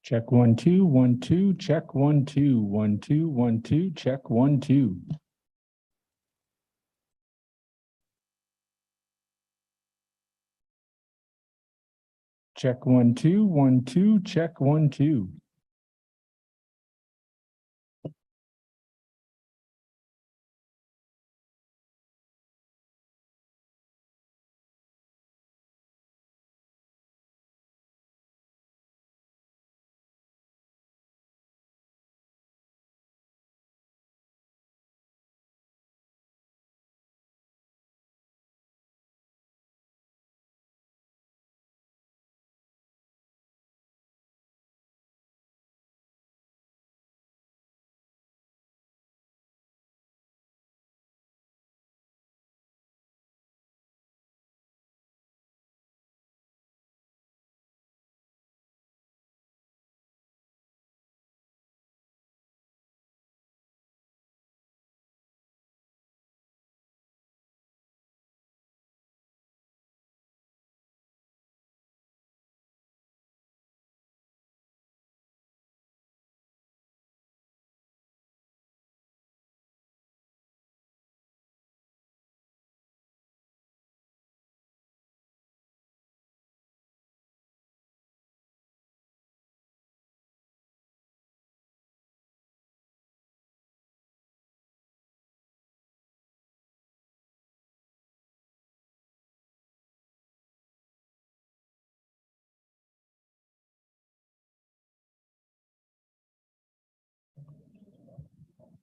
Check 1 2 1 2. Check 1 2 1 2 1 2. Check 1 2. Check 1 2 1 2. Check 1 2.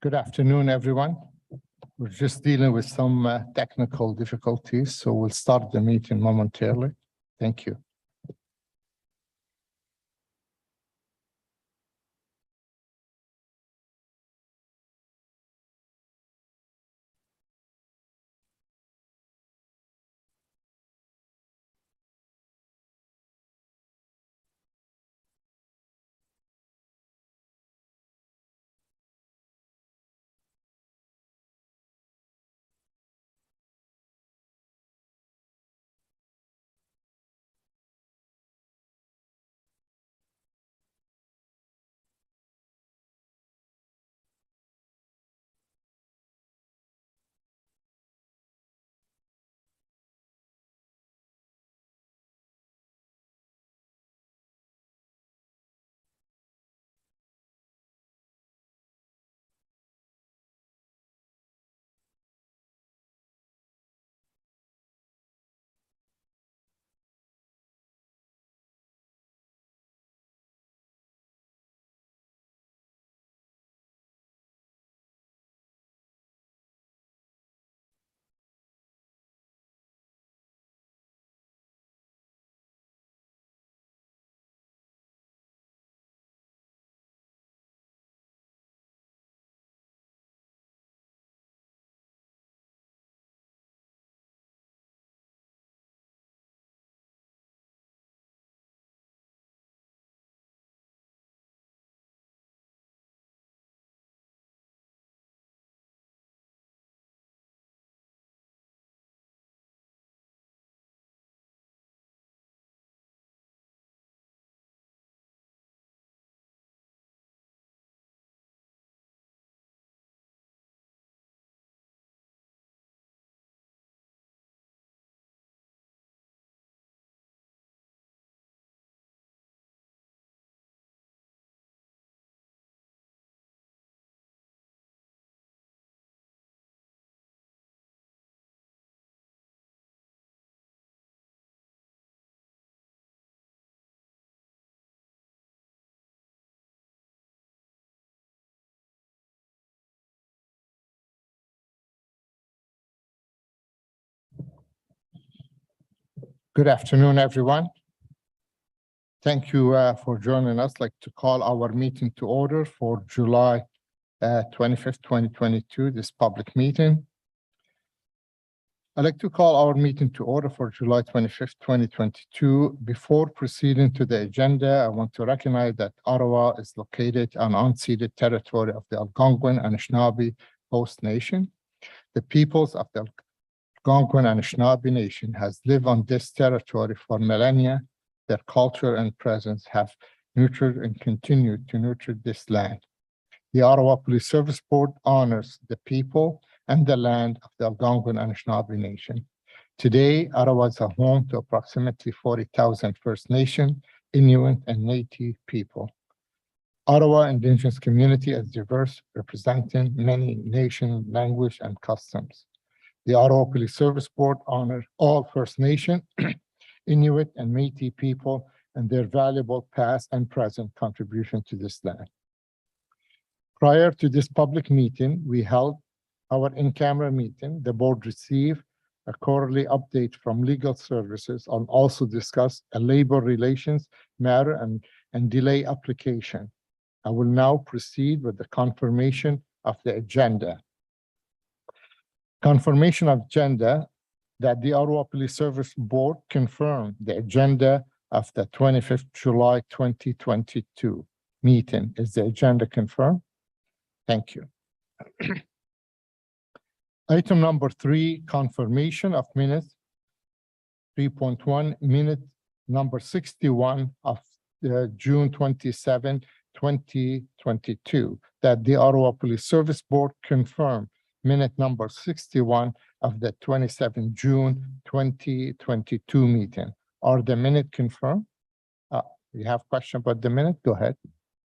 Good afternoon, everyone. We're just dealing with some technical difficulties, so we'll start the meeting momentarily. Thank you. Good afternoon, everyone. Thank you for joining us. I'd like to call our meeting to order for July 25th, 2022, this public meeting. I'd like to call our meeting to order for July 25th, 2022. Before proceeding to the agenda, I want to recognize that Ottawa is located on unceded territory of the Algonquin and Anishinaabe Host Nation. The peoples of the Algonquin and Anishinaabe Nation has lived on this territory for millennia. Their culture and presence have nurtured and continue to nurture this land. The Ottawa Police Service Board honors the people and the land of the Algonquin Anishinaabe Nation. Today, Ottawa is a home to approximately 40,000 First Nation, Inuit, and Métis people. Ottawa Indigenous community is diverse, representing many nation, language, and customs. The Ottawa Police Service Board honors all First Nation, Inuit, and Métis people and their valuable past and present contribution to this land. Prior to this public meeting, we held our in-camera meeting. The board received a quarterly update from legal services and also discussed a labor relations matter and delay application. I will now proceed with the confirmation of the agenda. Confirmation of agenda that the Ottawa Police Service Board confirmed the agenda of the 25th July 2022 meeting. Is the agenda confirmed? Thank you. Item number 3, confirmation of minutes. 3.1, minute number 61 of June 27, 2022, that the Ottawa Police Service Board confirmed minute number 61 of the 27 June 2022 meeting. Are the minute confirmed? You have question about the minute? Go ahead.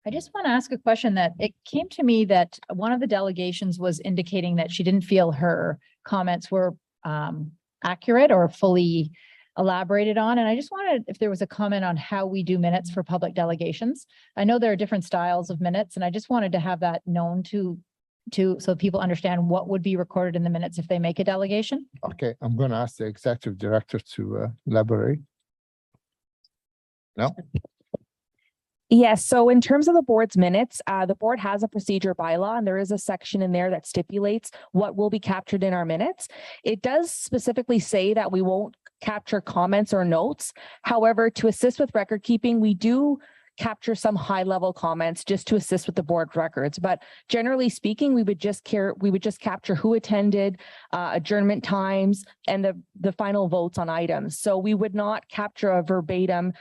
I just want to ask a question that it came to me that one of the delegations was indicating that she didn't feel her comments were accurate or fully elaborated on. And I just wanted, if there was a comment on how we do minutes for public delegations. I know there are different styles of minutes, and I just wanted to have that known to so people understand what would be recorded in the minutes if they make a delegation. Okay, I'm going to ask the executive director to elaborate. No? Yes, so in terms of the board's minutes, the board has a procedure bylaw, and there is a section in there that stipulates what will be captured in our minutes. It does specifically say that we won't capture comments or notes. However, to assist with record keeping, we do capture some high-level comments just to assist with the board records. But generally speaking, we would just capture who attended, adjournment times, and the final votes on items. So we would not capture a verbatim,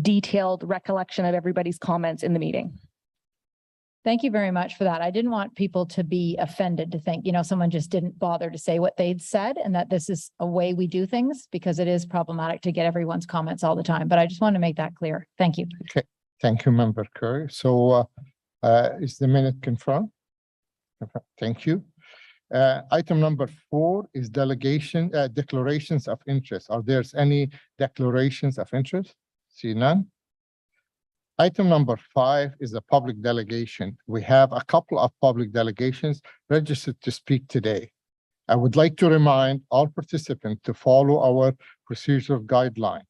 detailed recollection of everybody's comments in the meeting. Thank you very much for that. I didn't want people to be offended to think, someone just didn't bother to say what they'd said, and that this is a way we do things, because it is problematic to get everyone's comments all the time. But I just want to make that clear. Thank you. Okay, thank you, Member Curry. So is the minute confirmed? Thank you. Item number 4 is declarations of interest. Are there any declarations of interest? See none. Item number 5 is a public delegation. We have a couple of public delegations registered to speak today. I would like to remind all participants to follow our procedural guideline.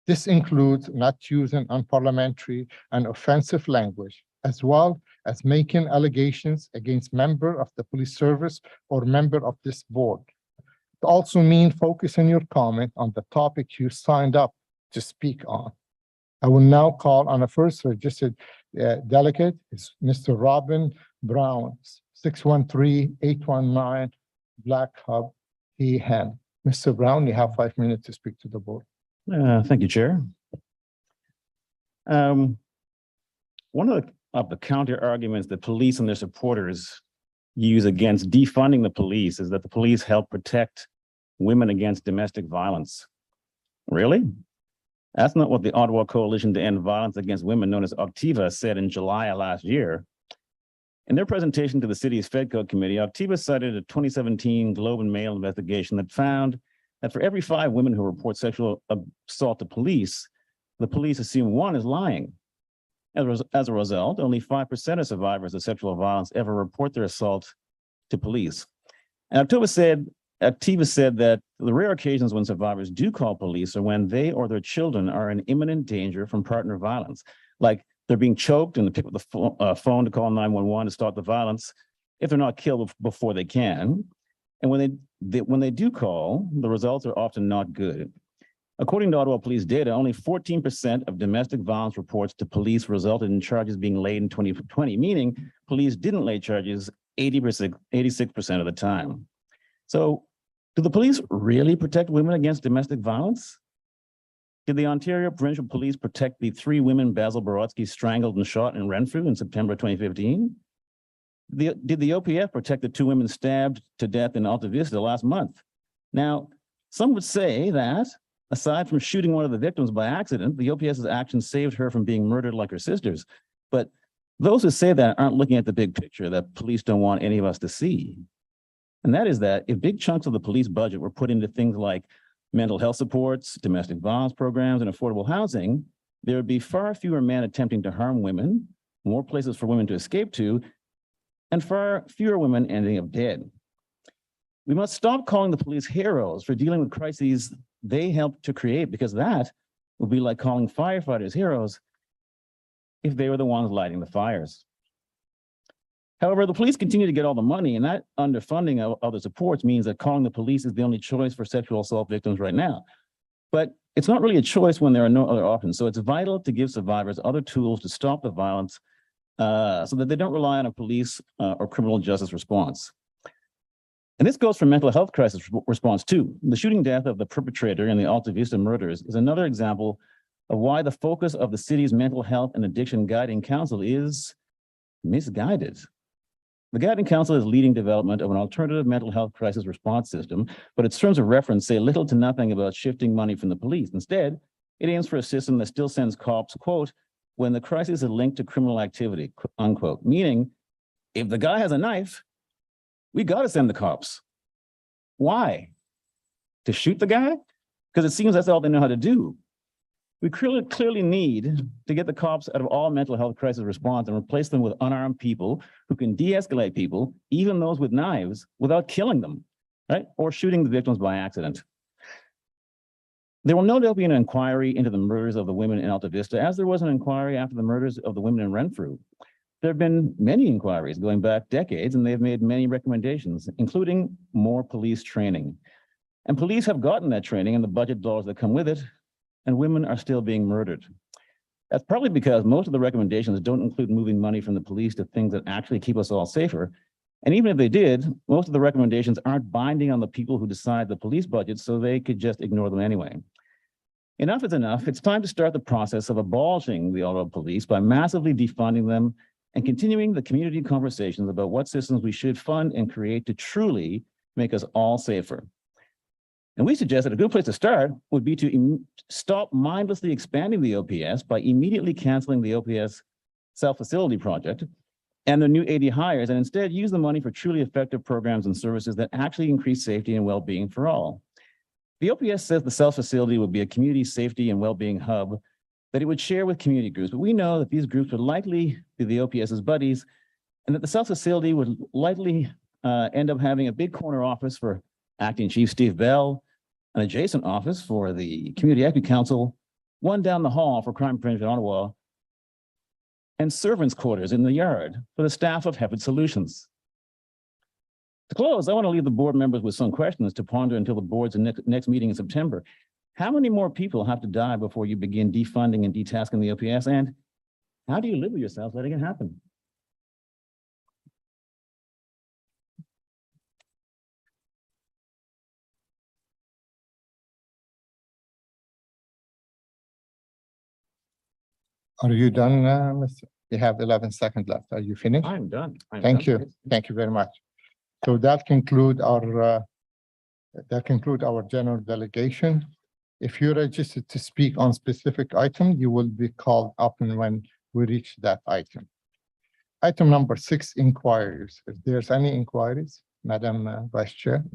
This includes not using unparliamentary and offensive language, as well as making allegations against member of the police service or member of this board. It also means focusing your comment on the topic you signed up to speak on. I will now call on a first registered delegate. It's Mr. Robin Brown, 613-819 Black Hub, Hen. Mr. Brown, you have 5 minutes to speak to the board. Thank you, Chair. One of the counter arguments that police and their supporters use against defunding the police is that the police help protect women against domestic violence. Really? That's not what the Ottawa Coalition to End Violence Against Women, known as OCTIVA, said in July of last year. In their presentation to the city's FedCo committee, OCTIVA cited a 2017 Globe and Mail investigation that found that for every 5 women who report sexual assault to police, the police assume 1 is lying. As a result, only 5% of survivors of sexual violence ever report their assault to police. And OCTIVA said that the rare occasions when survivors do call police are when they or their children are in imminent danger from partner violence, like they're being choked and they pick up the phone to call 911 to start the violence if they're not killed before they can. And when they do call, the results are often not good. According to Ottawa Police data, only 14% of domestic violence reports to police resulted in charges being laid in 2020, meaning police didn't lay charges 86% of the time. So do the police really protect women against domestic violence? Did the Ontario Provincial Police protect the 3 women Basil Borotsky strangled and shot in Renfrew in September 2015? Did the OPF protect the 2 women stabbed to death in Alta Vista last month? Now, some would say that, aside from shooting one of the victims by accident, the OPS's action saved her from being murdered like her sisters. But those who say that aren't looking at the big picture that police don't want any of us to see. And that is that if big chunks of the police budget were put into things like mental health supports, domestic violence programs, and affordable housing, there would be far fewer men attempting to harm women, more places for women to escape to, and far fewer women ending up dead. We must stop calling the police heroes for dealing with crises they helped to create, because that would be like calling firefighters heroes if they were the ones lighting the fires. However, the police continue to get all the money, and that underfunding of other supports means that calling the police is the only choice for sexual assault victims right now. But it's not really a choice when there are no other options. So it's vital to give survivors other tools to stop the violence so that they don't rely on a police or criminal justice response. And this goes for mental health crisis response too. The shooting death of the perpetrator in the Alta Vista murders is another example of why the focus of the city's mental health and addiction guiding council is misguided. The Guiding Council is leading development of an alternative mental health crisis response system, but its terms of reference say little to nothing about shifting money from the police. Instead, it aims for a system that still sends cops, quote, when the crisis is linked to criminal activity, unquote, meaning if the guy has a knife, we got to send the cops. Why? To shoot the guy? Because it seems that's all they know how to do. We clearly need to get the cops out of all mental health crisis response and replace them with unarmed people who can de-escalate people, even those with knives, without killing them, right? Or shooting the victims by accident. There will no doubt be an inquiry into the murders of the women in Alta Vista, as there was an inquiry after the murders of the women in Renfrew. There have been many inquiries going back decades, and they've made many recommendations, including more police training. And police have gotten that training and the budget dollars that come with it, and women are still being murdered. That's probably because most of the recommendations don't include moving money from the police to things that actually keep us all safer. And even if they did, most of the recommendations aren't binding on the people who decide the police budget, so they could just ignore them anyway. Enough is enough. It's time to start the process of abolishing the Ottawa police by massively defunding them and continuing the community conversations about what systems we should fund and create to truly make us all safer. And we suggest that a good place to start would be to stop mindlessly expanding the OPS by immediately canceling the OPS self-facility project and the new 80 hires, and instead use the money for truly effective programs and services that actually increase safety and well-being for all. The OPS says the self-facility would be a community safety and well-being hub that it would share with community groups, but we know that these groups would likely be the OPS's buddies, and that the self-facility would likely end up having a big corner office for Acting Chief Steve Bell, an adjacent office for the Community Equity Council, one down the hall for Crime Prevention Ottawa, and servants' quarters in the yard for the staff of Heifetz Solutions. To close, I want to leave the board members with some questions to ponder until the board's next meeting in September. How many more people have to die before you begin defunding and detasking the OPS? And how do you live with yourself letting it happen? Are you done, Mr.? You have 11 seconds left. Are you finished? I'm done. Thank you. Thank you very much. So that conclude our general delegation. If you're registered to speak on specific item, you will be called up and when we reach that item. Item number 6, inquiries. If there's any inquiries, Madam Vice Chair.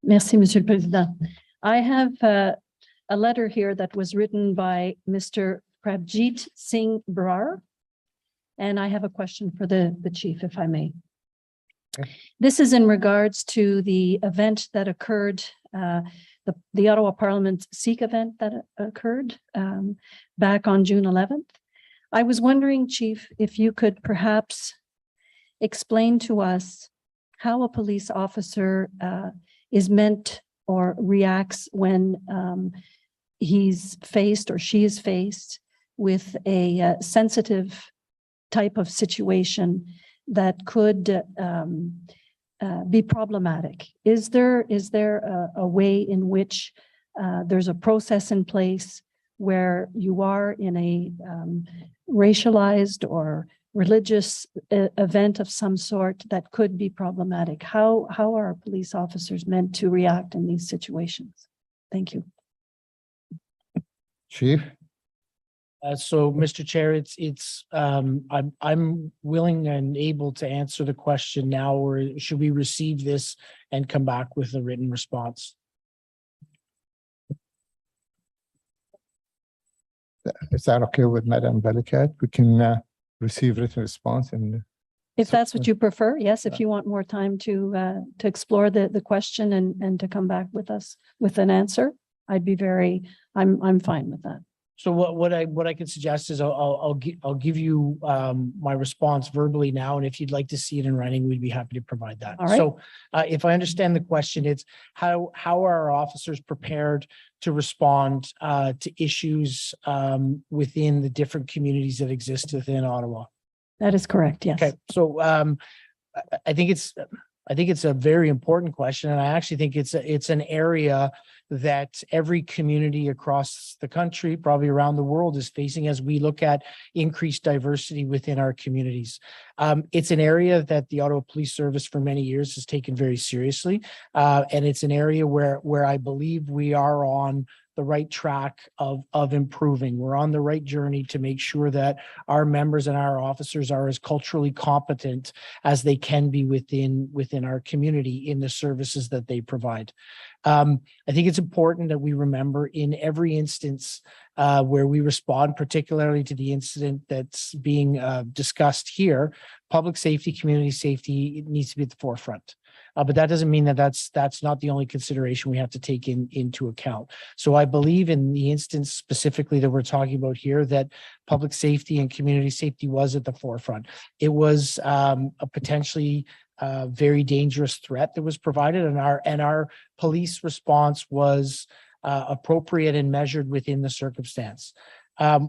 Merci, Monsieur le Président. I have a letter here that was written by Mr. Prabjit Singh Brar. And I have a question for the chief, if I may. Okay. This is in regards to the event that occurred, the Ottawa Parliament Sikh event that occurred back on June 11th. I was wondering, Chief, if you could perhaps explain to us how a police officer is meant or reacts when he's faced or she is faced with a sensitive type of situation that could be problematic. Is there a way in which there's a process in place where you are in a racialized or religious event of some sort that could be problematic? How are our police officers meant to react in these situations? Thank you. Chief? So, Mr. Chair, I'm willing and able to answer the question now, or should we receive this and come back with a written response? Is that okay with Madam Belicat? We can receive written response and If that's what you prefer, yes, if you want more time to explore the question and to come back with us with an answer, I'm fine with that. So what I could suggest is I'll give you my response verbally now, and if you'd like to see it in writing, we'd be happy to provide that. All right. So if I understand the question, it's how are our officers prepared to respond to issues within the different communities that exist within Ottawa? That is correct, yes. Okay, so I think it's a very important question, and I actually think it's an area that every community across the country, probably around the world, is facing as we look at increased diversity within our communities. It's an area that the Ottawa Police Service for many years has taken very seriously, and it's an area where I believe we are on the right track of improving. We're on the right journey to make sure that our members and our officers are as culturally competent as they can be within our community in the services that they provide. I think it's important that we remember in every instance where we respond, particularly to the incident that's being discussed here, public safety, community safety needs to be at the forefront. But that doesn't mean that that's not the only consideration we have to take into account. So I believe in the instance specifically that we're talking about here, that public safety and community safety was at the forefront. It was a potentially very dangerous threat that was provided, and our police response was appropriate and measured within the circumstance.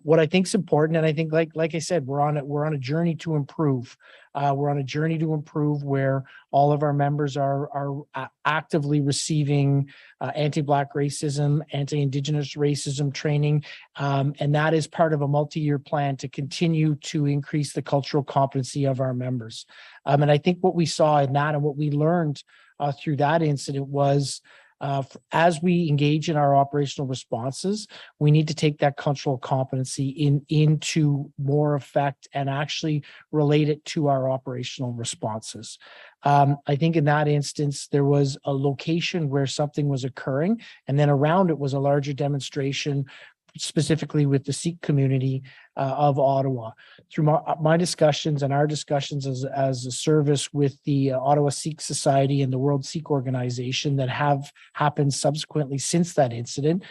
What I think is important, and I think, like I said, we're on a journey to improve. We're on a journey to improve where all of our members are actively receiving anti-Black racism, anti-Indigenous racism training, and that is part of a multi-year plan to continue to increase the cultural competency of our members. And I think what we saw in that and what we learned through that incident was, as we engage in our operational responses, we need to take that cultural competency into more effect and actually relate it to our operational responses. I think in that instance, there was a location where something was occurring, and then around it was a larger demonstration, specifically with the Sikh community of Ottawa. Through my discussions and our discussions as a service with the Ottawa Sikh Society and the World Sikh Organization that have happened subsequently since that incident,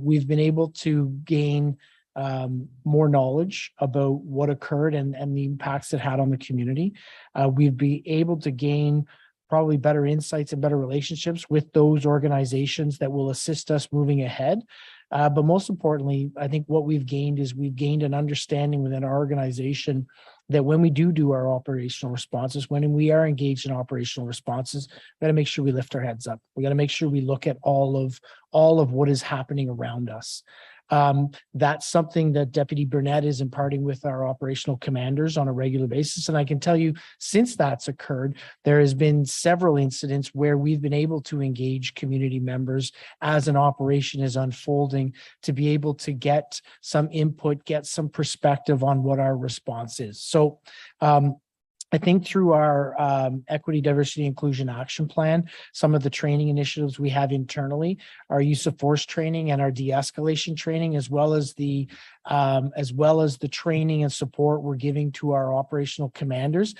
we've been able to gain more knowledge about what occurred and the impacts it had on the community. We've been able to gain probably better insights and better relationships with those organizations that will assist us moving ahead. But most importantly, I think what we've gained is we've gained an understanding within our organization that when we do our operational responses, when we are engaged in operational responses, we got to make sure we lift our heads up. We got to make sure we look at all of what is happening around us. That's something that Deputy Burnett is imparting with our operational commanders on a regular basis. And I can tell you, since that's occurred, there has been several incidents where we've been able to engage community members as an operation is unfolding to be able to get some input, get some perspective on what our response is. So, I think through our Equity, Diversity, Inclusion Action Plan, some of the training initiatives we have internally, our use of force training and our de-escalation training, as well as the training and support we're giving to our operational commanders,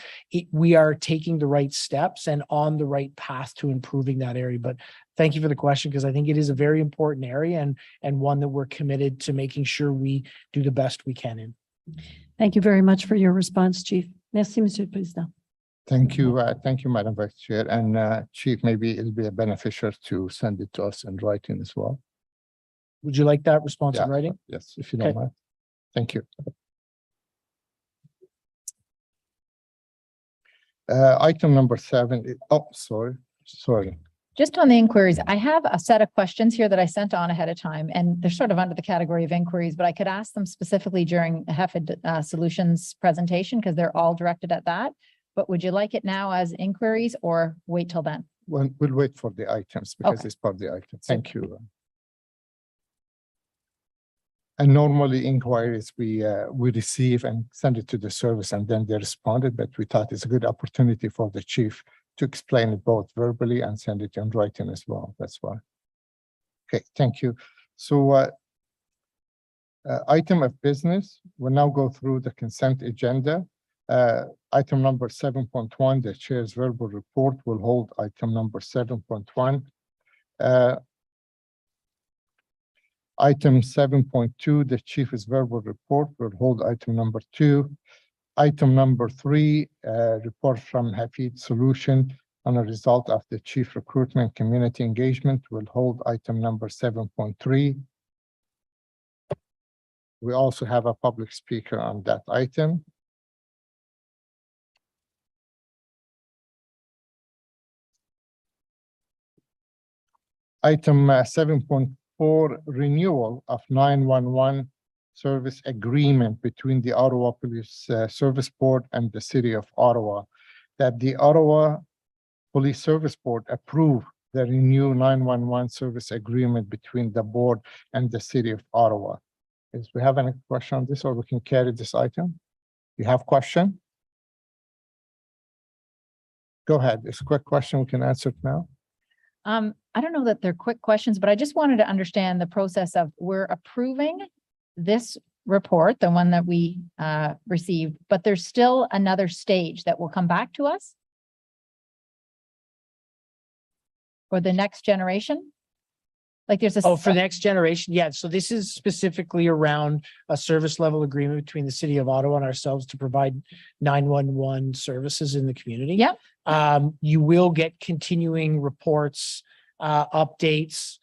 we are taking the right steps and on the right path to improving that area. But thank you for the question, because I think it is a very important area and one that we're committed to making sure we do the best we can in. Thank you very much for your response, Chief. Merci, Monsieur le Président. thank you, Madam Vice Chair. And Chief, maybe it'll be beneficial to send it to us in writing as well. Would you like that response in Yeah. writing? Yes, if you don't Okay. mind. Thank you. Item number 7. Sorry. Just on the inquiries, I have a set of questions here that I sent on ahead of time, and they're sort of under the category of inquiries, but I could ask them specifically during HEFA Solutions presentation because they're all directed at that. But would you like it now as inquiries or wait till then? We'll wait for the items because Okay. it's part of the item. Thank you. And normally inquiries, we receive and send it to the service and then they responded, but we thought it's a good opportunity for the chief to explain it both verbally and send it in writing as well. That's why. Okay, thank you. So item of business, we'll now go through the consent agenda. Item number 7.1, the chair's verbal report will hold item number 7.1. Item 7.2, the chief's verbal report will hold item number 2. Item number 3, report from Hafid Solution on a result of the chief recruitment community engagement will hold item number 7.3. We also have a public speaker on that item. Item 7.4, renewal of 911 service agreement between the Ottawa Police Service Board and the City of Ottawa, that the Ottawa Police Service Board approve the renew 911 service agreement between the board and the City of Ottawa. Is we have any question on this, or we can carry this item? You have question? Go ahead. It's a quick question. We can answer it now. I don't know that they're quick questions, but I just wanted to understand the process of we're approving this report, the one that we received, but there's still another stage that will come back to us for the next generation. Like there's a. Oh, for the next generation. Yeah. So this is specifically around a service level agreement between the city of Ottawa and ourselves to provide 911 services in the community. Yep. You will get continuing reports, updates,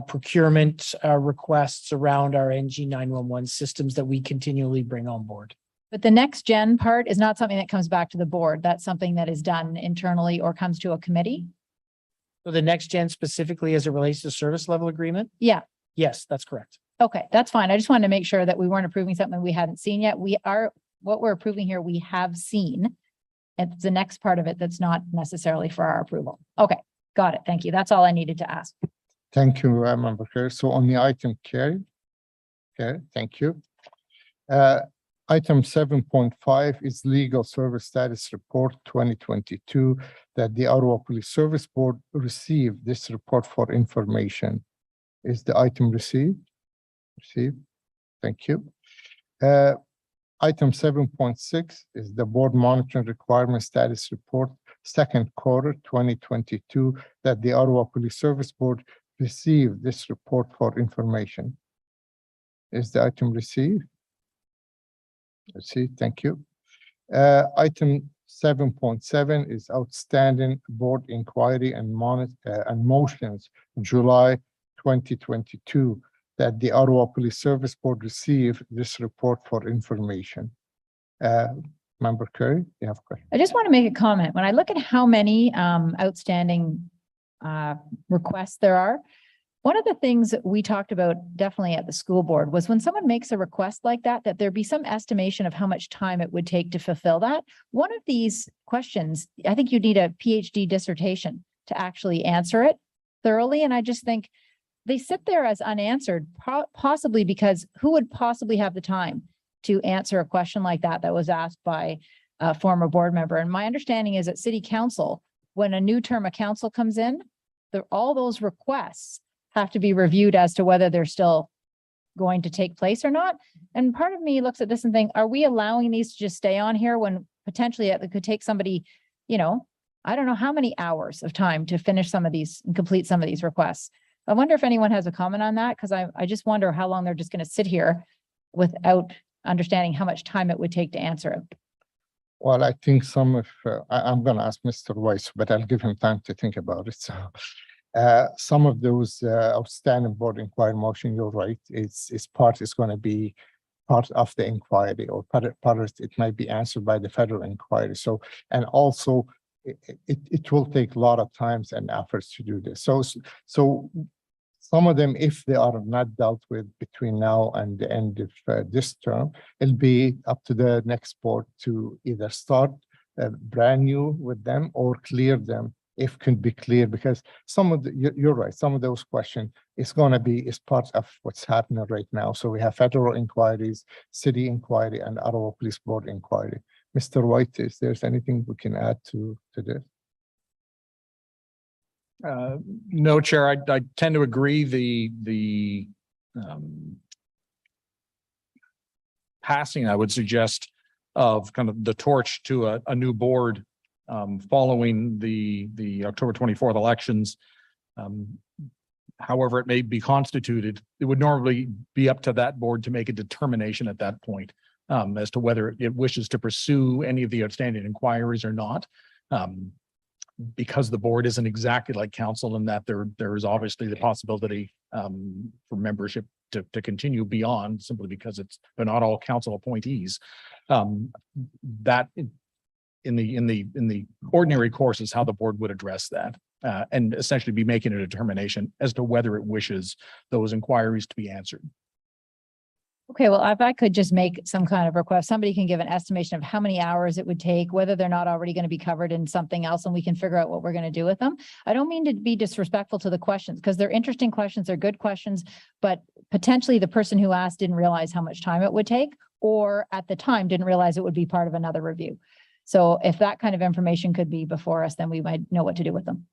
procurement requests around our NG 911 systems that we continually bring on board. But the next gen part is not something that comes back to the board. That's something that is done internally or comes to a committee. So the next gen specifically as it relates to service level agreement? Yeah. Yes, that's correct. Okay, that's fine. I just wanted to make sure that we weren't approving something we hadn't seen yet. What we're approving here, we have seen. It's the next part of it that's not necessarily for our approval. Okay, got it. Thank you. That's all I needed to ask. Thank you, Member Kerr. So on the item carry. Okay, thank you. Item 7.5 is legal service status report 2022 that the Ottawa Police Service Board received this report for information. Is the item received? Received. Thank you. Item 7.6 is the board monitoring requirement status report, second quarter 2022, that the Ottawa Police Service Board received this report for information. Is the item received? Received, thank you. Item 7.7 is outstanding board inquiry and motions, July 2022. That the Ottawa Police Service Board received this report for information. Member Curry, you have a question? I just want to make a comment. When I look at how many outstanding requests there are, one of the things that we talked about definitely at the school board was when someone makes a request like that, that there be some estimation of how much time it would take to fulfill that. One of these questions, I think you need a PhD dissertation to actually answer it thoroughly. And I just think they sit there as unanswered, possibly because who would possibly have the time to answer a question like that that was asked by a former board member? And my understanding is at City Council, when a new term of council comes in, all those requests have to be reviewed as to whether they're still going to take place or not. And part of me looks at this and think, are we allowing these to just stay on here when potentially it could take somebody, I don't know how many hours of time to finish some of these and complete some of these requests. I wonder if anyone has a comment on that, because I just wonder how long they're just going to sit here without understanding how much time it would take to answer it. Well, I think some of, I'm going to ask Mr. Weiss, but I'll give him time to think about it. So some of those outstanding board inquiry motion, you're right, it's going to be part of the inquiry, or part of it might be answered by the federal inquiry. So, and also it will take a lot of times and efforts to do this. So some of them, if they are not dealt with between now and the end of this term, it'll be up to the next board to either start brand new with them or clear them if can be clear, because some of the, you're right, some of those questions is going to be is part of what's happening right now. So we have federal inquiries, city inquiry, and Ottawa Police Board inquiry. Mr. White, is there anything we can add to this? No, Chair, I tend to agree. The passing, I would suggest, of kind of the torch to a new board following the October 24th elections. However it may be constituted, it would normally be up to that board to make a determination at that point as to whether it wishes to pursue any of the outstanding inquiries or not. Because the board isn't exactly like council in that there is obviously the possibility for membership to continue beyond, simply because they're not all council appointees. That in the ordinary course is how the board would address that and essentially be making a determination as to whether it wishes those inquiries to be answered. Okay, well, if I could just make some kind of request, somebody can give an estimation of how many hours it would take, whether they're not already going to be covered in something else, and we can figure out what we're going to do with them. I don't mean to be disrespectful to the questions, because they're interesting questions, they're good questions, but potentially the person who asked didn't realize how much time it would take, or at the time didn't realize it would be part of another review. So if that kind of information could be before us, then we might know what to do with them.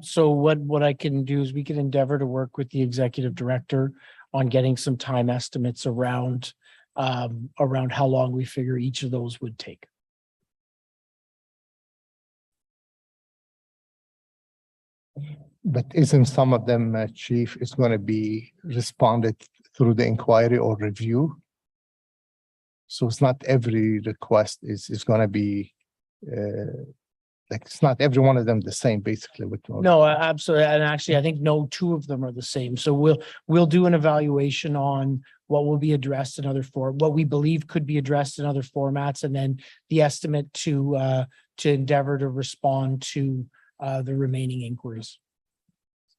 So what I can do is we can endeavor to work with the executive director on getting some time estimates around how long we figure each of those would take. But isn't some of them, Chief, is going to be responded through the inquiry or review? So it's not every request is going to be like, it's not every one of them the same, basically. No, absolutely. And actually, I think no two of them are the same. So we'll do an evaluation on what will be addressed in other what we believe could be addressed in other formats, and then the estimate to endeavor to respond to the remaining inquiries.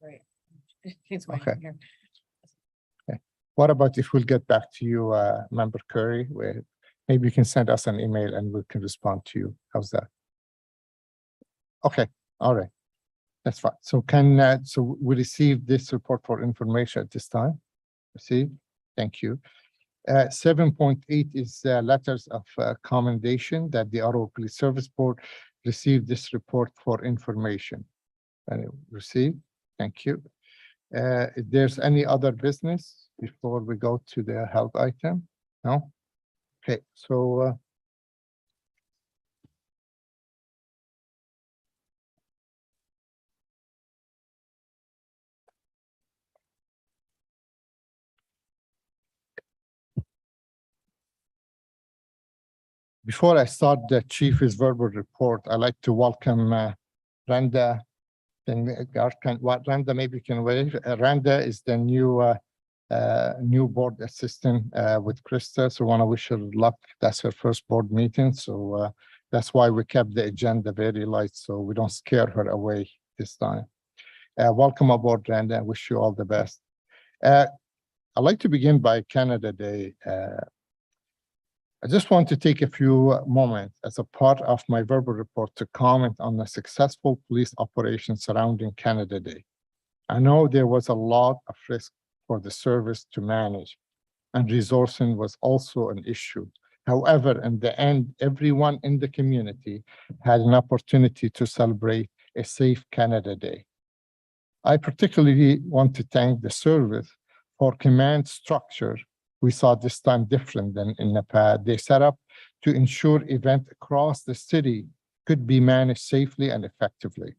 Right. Okay. Okay. What about if we'll get back to you, Member Curry, where maybe you can send us an email and we can respond to you. How's that? Okay, all right. That's fine. So so we receive this report for information at this time? Receive? Thank you. 7.8 is letters of commendation that the Ottawa Police Service Board received this report for information. And receive? Thank you. If there's any other business before we go to the health item? No? Okay, so before I start the chief's verbal report, I'd like to welcome Randa. Randa maybe can wave. Randa is the new board assistant with Krista. So I want to wish her luck. That's her first board meeting. So that's why we kept the agenda very light, so we don't scare her away this time. Welcome aboard, Randa. I wish you all the best. I'd like to begin by Canada Day. I just want to take a few moments as a part of my verbal report to comment on the successful police operation surrounding Canada Day. I know there was a lot of risk for the service to manage, and resourcing was also an issue. However, in the end, everyone in the community had an opportunity to celebrate a safe Canada Day. I particularly want to thank the service for command structure we saw this time different than in the past. They set up to ensure events across the city could be managed safely and effectively.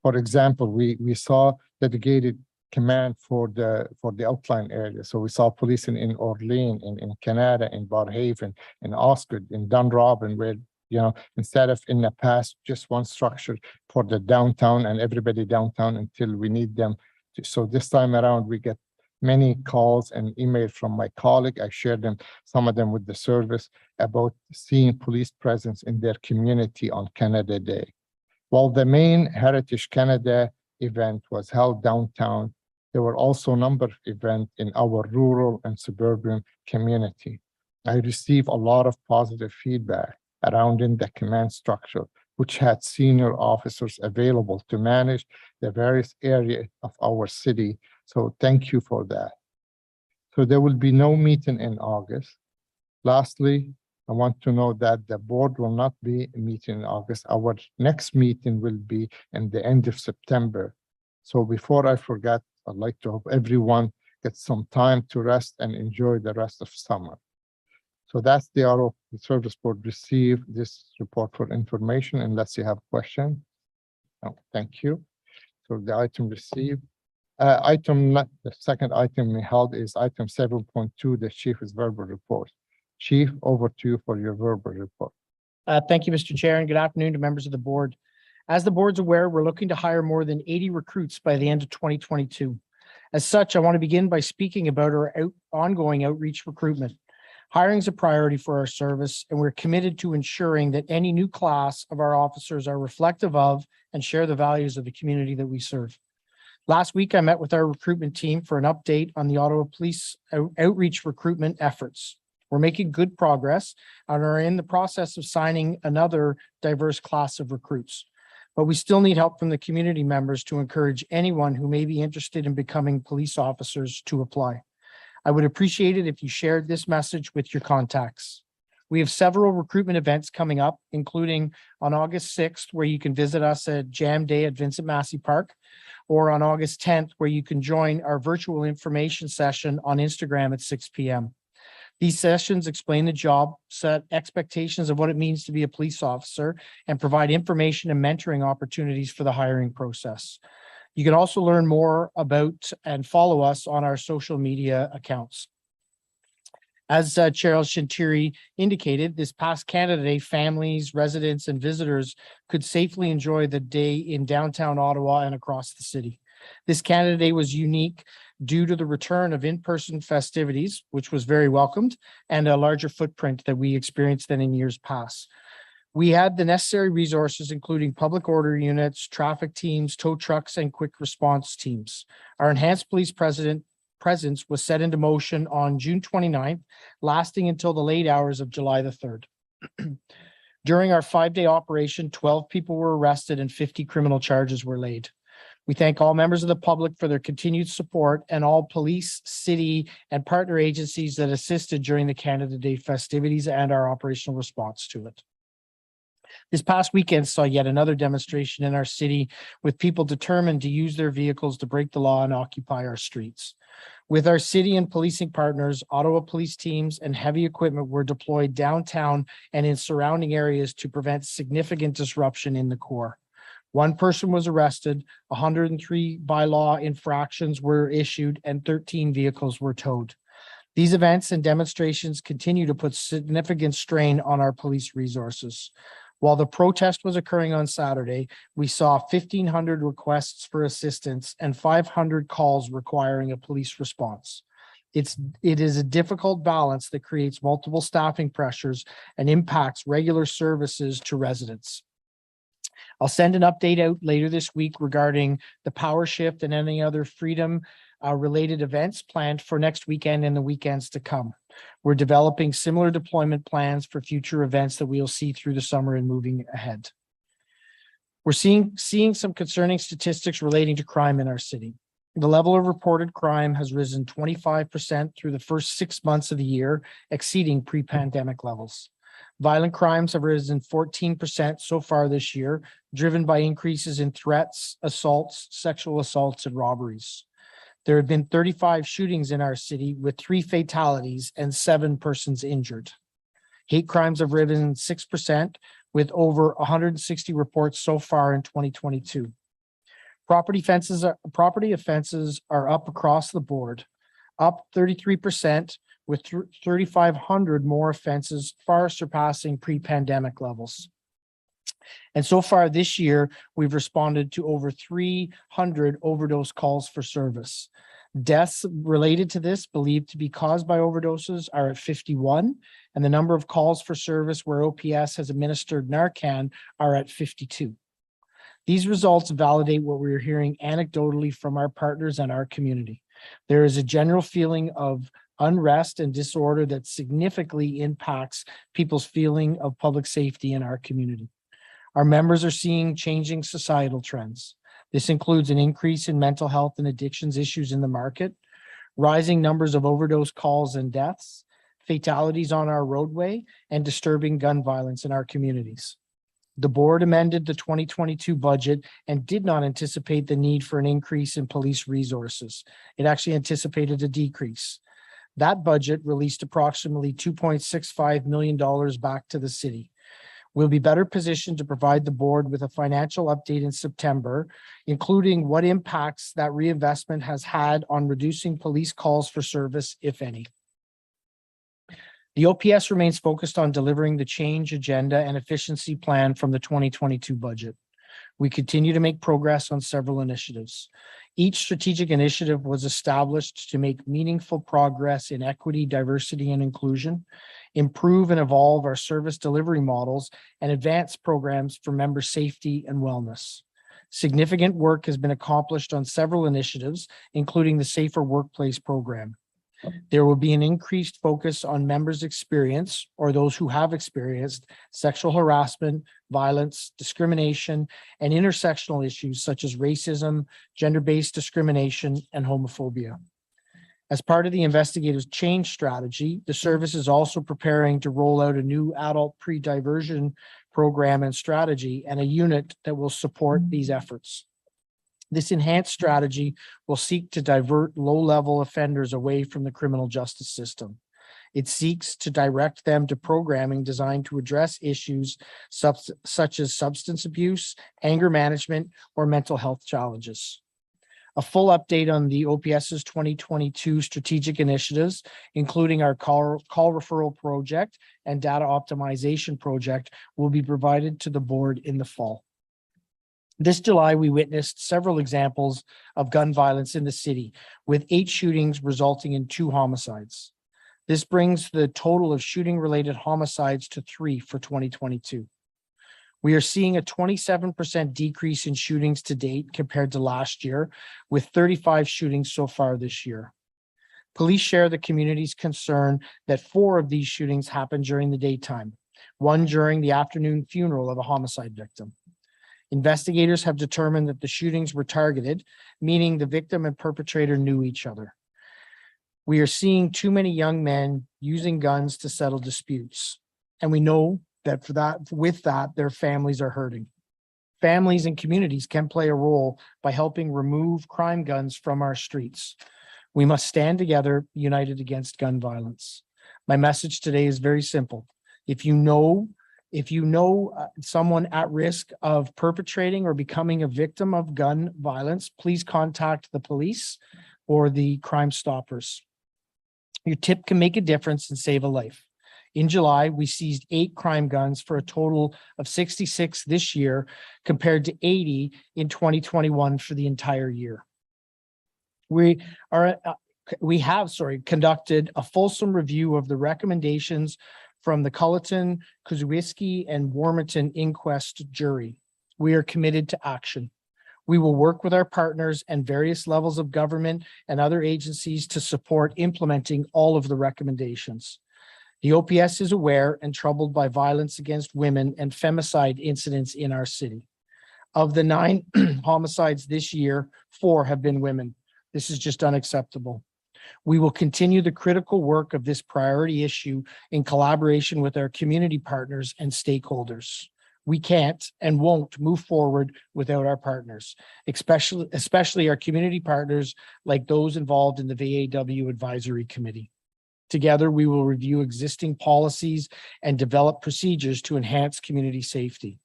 For example, we saw dedicated command for the outline area. So we saw police in Orleans, in Canada, in Barhaven, in Osgood, in Dunrobin, where, you know, instead of in the past, just one structure for the downtown and everybody downtown until we need them. So this time around, we get many calls and emails from my colleague. I shared them, some of them with the service, about seeing police presence in their community on Canada Day. While the main Heritage Canada event was held downtown, there were also a number of events in our rural and suburban community. I received a lot of positive feedback around in the command structure, which had senior officers available to manage the various areas of our city. So thank you for that. So there will be no meeting in August. Lastly, I want to know that the board will not be meeting in August. Our next meeting will be in the end of September. So before I forget, I'd like to hope everyone gets some time to rest and enjoy the rest of summer. So that's the RO Service Board received this report for information, unless you have a question. Oh, thank you. So the item received. The second item we held is item 7.2, the chief's verbal report. Chief, over to you for your verbal report. Thank you, Mr. Chair, and good afternoon to members of the board. As the board's aware, we're looking to hire more than 80 recruits by the end of 2022. As such, I want to begin by speaking about our ongoing outreach recruitment. Hiring is a priority for our service, and we're committed to ensuring that any new class of our officers are reflective of and share the values of the community that we serve. Last week, I met with our recruitment team for an update on the Ottawa Police outreach recruitment efforts. We're making good progress and are in the process of signing another diverse class of recruits. But we still need help from the community members to encourage anyone who may be interested in becoming police officers to apply. I would appreciate it if you shared this message with your contacts. We have several recruitment events coming up, including on August 6th, where you can visit us at Jam Day at Vincent Massey Park, or on August 10th, where you can join our virtual information session on Instagram at 6 p.m. These sessions explain the job, set expectations of what it means to be a police officer, and provide information and mentoring opportunities for the hiring process. You can also learn more about and follow us on our social media accounts. As Cheryl Shintiri indicated, this past Canada Day, families, residents, and visitors could safely enjoy the day in downtown Ottawa and across the city. This Canada Day was unique due to the return of in-person festivities, which was very welcomed, and a larger footprint that we experienced than in years past. We had the necessary resources, including public order units, traffic teams, tow trucks, and quick response teams. Our enhanced police presence was set into motion on June 29th, lasting until the late hours of July the 3rd. During our 5-day operation, 12 people were arrested and 50 criminal charges were laid. We thank all members of the public for their continued support and all police, city, and partner agencies that assisted during the Canada Day festivities and our operational response to it. This past weekend saw yet another demonstration in our city with people determined to use their vehicles to break the law and occupy our streets. With our city and policing partners, Ottawa police teams and heavy equipment were deployed downtown and in surrounding areas to prevent significant disruption in the core. One person was arrested, 103 bylaw infractions were issued, and 13 vehicles were towed. These events and demonstrations continue to put significant strain on our police resources. While the protest was occurring on Saturday, we saw 1,500 requests for assistance and 500 calls requiring a police response. It is a difficult balance that creates multiple staffing pressures and impacts regular services to residents. I'll send an update out later this week regarding the power shift and any other freedom related events planned for next weekend and the weekends to come. We're developing similar deployment plans for future events that we'll see through the summer and moving ahead. We're seeing some concerning statistics relating to crime in our city. The level of reported crime has risen 25% through the first 6 months of the year, exceeding pre-pandemic levels. Violent crimes have risen 14% so far this year, driven by increases in threats, assaults, sexual assaults, and robberies. There have been 35 shootings in our city with 3 fatalities and 7 persons injured. Hate crimes have risen 6% with over 160 reports so far in 2022. Property offenses are up across the board, up 33%, with 3,500 more offenses, far surpassing pre-pandemic levels. And so far this year, we've responded to over 300 overdose calls for service. Deaths related to this believed to be caused by overdoses are at 51, and the number of calls for service where OPS has administered Narcan are at 52. These results validate what we're hearing anecdotally from our partners and our community. There is a general feeling of unrest and disorder that significantly impacts people's feeling of public safety in our community. Our members are seeing changing societal trends. This includes an increase in mental health and addictions issues in the market, rising numbers of overdose calls and deaths, fatalities on our roadway, and disturbing gun violence in our communities. The board amended the 2022 budget and did not anticipate the need for an increase in police resources. It actually anticipated a decrease. That budget released approximately $2.65 million back to the city. We'll be better positioned to provide the board with a financial update in September, including what impacts that reinvestment has had on reducing police calls for service, if any. The OPS remains focused on delivering the change agenda and efficiency plan from the 2022 budget. We continue to make progress on several initiatives. Each strategic initiative was established to make meaningful progress in equity, diversity, and inclusion, improve and evolve our service delivery models, and advance programs for member safety and wellness. Significant work has been accomplished on several initiatives, including the Safer Workplace program. There will be an increased focus on members' experience, or those who have experienced, sexual harassment, violence, discrimination, and intersectional issues such as racism, gender-based discrimination, and homophobia. As part of the investigative change strategy, the service is also preparing to roll out a new adult pre-diversion program and strategy and a unit that will support these efforts. This enhanced strategy will seek to divert low-level offenders away from the criminal justice system. It seeks to direct them to programming designed to address issues such as substance abuse, anger management, or mental health challenges. A full update on the OPS's 2022 strategic initiatives, including our call referral project and data optimization project, will be provided to the board in the fall. This July, we witnessed several examples of gun violence in the city, with 8 shootings resulting in 2 homicides. This brings the total of shooting-related homicides to 3 for 2022. We are seeing a 27% decrease in shootings to date compared to last year, with 35 shootings so far this year. Police share the community's concern that 4 of these shootings happened during the daytime, 1 during the afternoon funeral of a homicide victim. Investigators have determined that the shootings were targeted, meaning the victim and perpetrator knew each other. We are seeing too many young men using guns to settle disputes, and we know that with that, their families are hurting. Families and communities can play a role by helping remove crime guns from our streets. We must stand together, united against gun violence. My message today is very simple. If you know someone at risk of perpetrating or becoming a victim of gun violence, please contact the police or the Crime Stoppers. Your tip can make a difference and save a life. In July, we seized 8 crime guns for a total of 66 this year, compared to 80 in 2021 for the entire year. We have conducted a fulsome review of the recommendations from the Culleton, Kuzuwiski, and Warminton inquest jury. We are committed to action. We will work with our partners and various levels of government and other agencies to support implementing all of the recommendations. The OPS is aware and troubled by violence against women and femicide incidents in our city. Of the 9 homicides this year, 4 have been women. This is just unacceptable. We will continue the critical work of this priority issue in collaboration with our community partners and stakeholders. We can't and won't move forward without our partners, especially our community partners like those involved in the VAW Advisory Committee. Together, we will review existing policies and develop procedures to enhance community safety.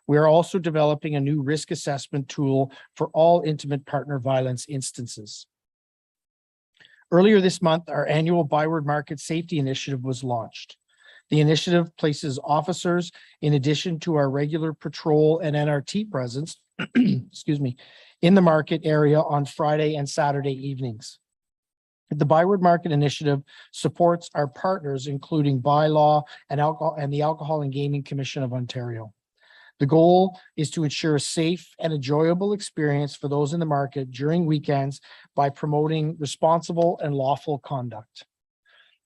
We are also developing a new risk assessment tool for all intimate partner violence instances. Earlier this month, our annual Byward Market Safety Initiative was launched. The initiative places officers, in addition to our regular patrol and NRT presence, in the market area on Friday and Saturday evenings. The Byward Market Initiative supports our partners, including Bylaw and the Alcohol and Gaming Commission of Ontario. The goal is to ensure a safe and enjoyable experience for those in the market during weekends by promoting responsible and lawful conduct.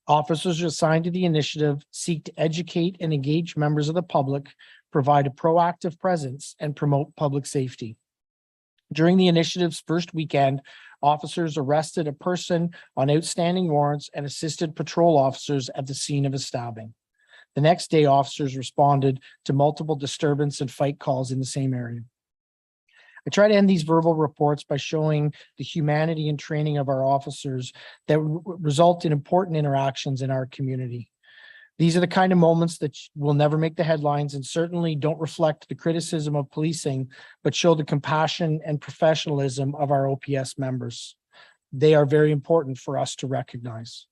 Officers assigned to the initiative seek to educate and engage members of the public, provide a proactive presence, and promote public safety. During the initiative's first weekend, officers arrested a person on outstanding warrants and assisted patrol officers at the scene of a stabbing. The next day, officers responded to multiple disturbance and fight calls in the same area. I try to end these verbal reports by showing the humanity and training of our officers that result in important interactions in our community. These are the kind of moments that will never make the headlines and certainly don't reflect the criticism of policing, but show the compassion and professionalism of our OPS members. They are very important for us to recognize.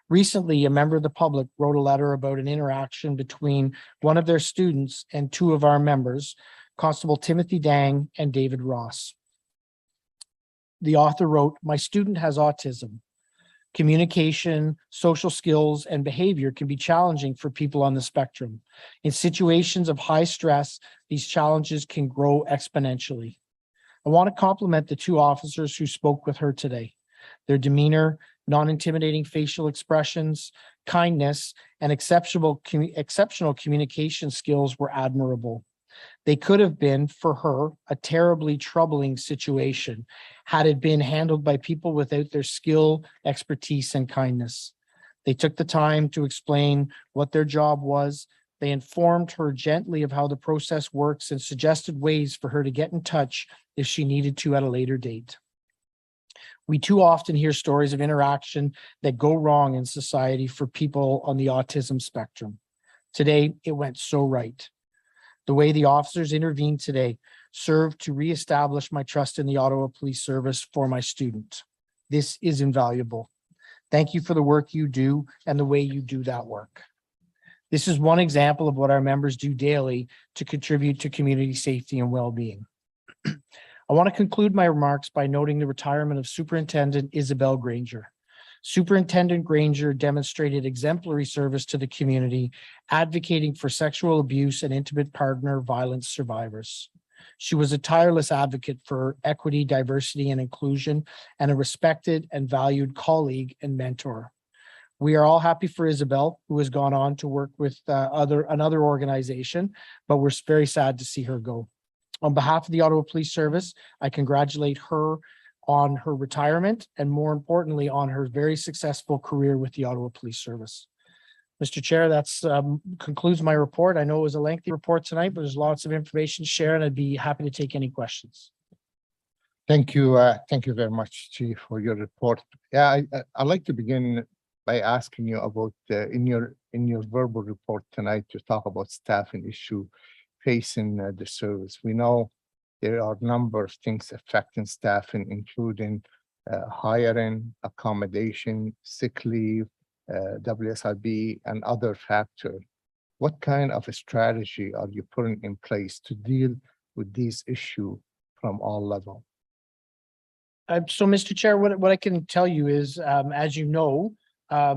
Recently, a member of the public wrote a letter about an interaction between one of their students and two of our members, Constable Timothy Dang and David Ross. The author wrote, "My student has autism. Communication, social skills, and behavior can be challenging for people on the spectrum. In situations of high stress, these challenges can grow exponentially." I want to compliment the two officers who spoke with her today. Their demeanor, non-intimidating facial expressions, kindness, and exceptional communication skills were admirable. They could have been, for her, a terribly troubling situation had it been handled by people without their skill, expertise, and kindness. They took the time to explain what their job was. They informed her gently of how the process works and suggested ways for her to get in touch if she needed to at a later date. We too often hear stories of interaction that go wrong in society for people on the autism spectrum. Today, it went so right. The way the officers intervened today served to reestablish my trust in the Ottawa Police Service for my student. This is invaluable. Thank you for the work you do and the way you do that work. This is one example of what our members do daily to contribute to community safety and well-being. I want to conclude my remarks by noting the retirement of Superintendent Isabel Granger. Superintendent Granger demonstrated exemplary service to the community, advocating for sexual abuse and intimate partner violence survivors. She was a tireless advocate for equity, diversity, and inclusion, and a respected and valued colleague and mentor. We are all happy for Isabel, who has gone on to work with another organization, but we're very sad to see her go. On behalf of the Ottawa Police Service, I congratulate her on her retirement and, more importantly, on her very successful career with the Ottawa Police Service. Mr. Chair, that concludes my report. I know it was a lengthy report tonight, but there's lots of information to share, and I'd be happy to take any questions. Thank you. Thank you very much, Chief, for your report. Yeah, I'd like to begin by asking you about in your verbal report tonight, you talk about staffing issue facing the service. We know there are a number of things affecting staffing, including hiring, accommodation, sick leave, WSIB, and other factors. What kind of a strategy are you putting in place to deal with these issues from all levels? So, Mr. Chair, what I can tell you is, as you know,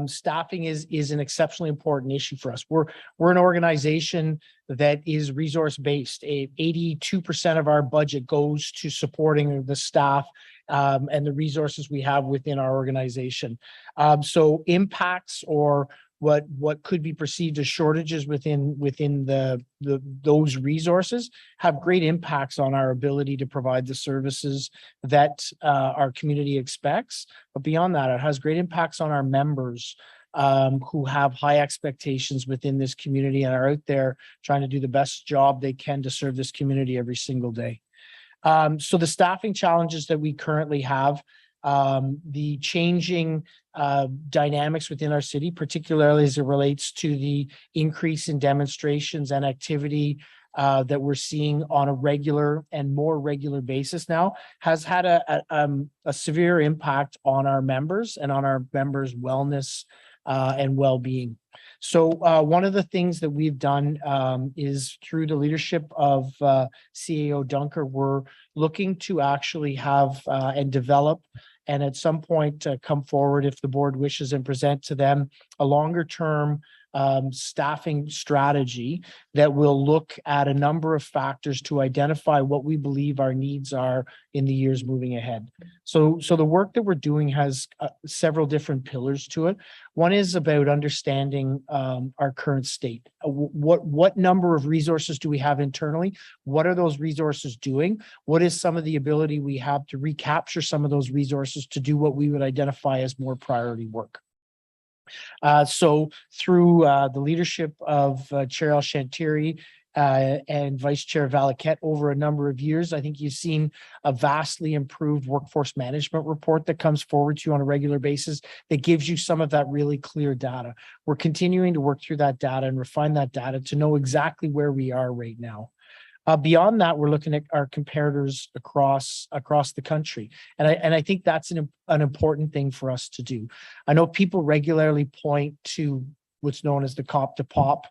staffing is an exceptionally important issue for us. We're an organization that is resource-based. 82% of our budget goes to supporting the staff and the resources we have within our organization. So impacts or what could be perceived as shortages within those resources have great impacts on our ability to provide the services that our community expects. But beyond that, it has great impacts on our members who have high expectations within this community and are out there trying to do the best job they can to serve this community every single day. So the staffing challenges that we currently have, the changing dynamics within our city, particularly as it relates to the increase in demonstrations and activity that we're seeing on a regular and more regular basis now, has had a severe impact on our members and on our members' wellness and well-being. So one of the things that we've done is through the leadership of CAO Dunker, we're looking to actually have and develop and at some point come forward if the board wishes and present to them a longer term staffing strategy that will look at a number of factors to identify what we believe our needs are in the years moving ahead. So the work that we're doing has several different pillars to it. One is about understanding our current state. What number of resources do we have internally? What are those resources doing? What is some of the ability we have to recapture some of those resources to do what we would identify as more priority work? So through the leadership of Chair El-Shantiri and Vice Chair Valaket over a number of years, I think you've seen a vastly improved workforce management report that comes forward to you on a regular basis that gives you some of that really clear data. We're continuing to work through that data and refine that data to know exactly where we are right now. Beyond that, we're looking at our comparators across the country. And I think that's an important thing for us to do. I know people regularly point to what's known as the COP to POP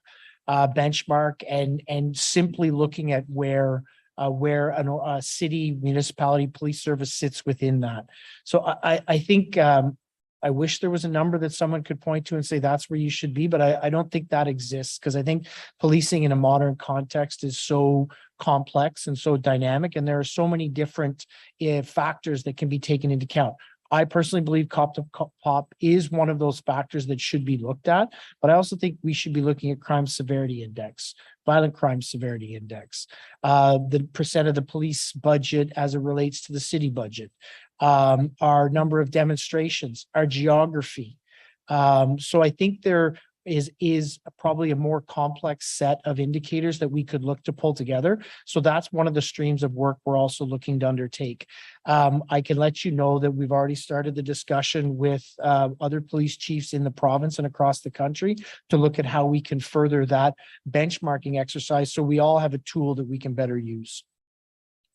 benchmark and simply looking at where a city, municipality, police service sits within that. So I think I wish there was a number that someone could point to and say that's where you should be, but I don't think that exists, because I think policing in a modern context is so complex and so dynamic, and there are so many different factors that can be taken into account. I personally believe COP to POP is one of those factors that should be looked at, but I also think we should be looking at crime severity index, violent crime severity index, the percent of the police budget as it relates to the city budget, our number of demonstrations, our geography. So I think there is probably a more complex set of indicators that we could look to pull together. So that's one of the streams of work we're also looking to undertake. I can let you know that we've already started the discussion with other police chiefs in the province and across the country to look at how we can further that benchmarking exercise so we all have a tool that we can better use.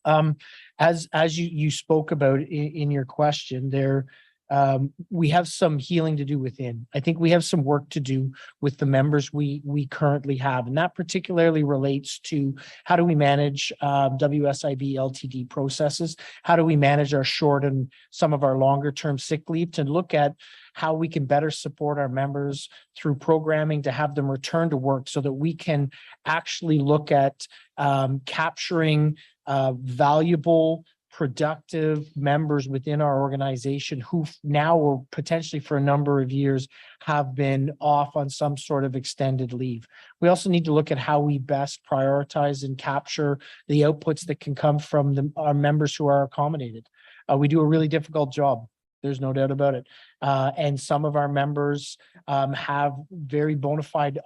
As you spoke about in your question there, we have some healing to do within. I think we have some work to do with the members we currently have, and that particularly relates to how do we manage WSIB LTD processes? How do we manage our short and some of our longer term sick leave to look at how we can better support our members through programming to have them return to work so that we can actually look at capturing valuable, productive members within our organization who now or potentially for a number of years have been off on some sort of extended leave. We also need to look at how we best prioritize and capture the outputs that can come from our members who are accommodated. We do a really difficult job. There's no doubt about it. And some of our members have very bona fide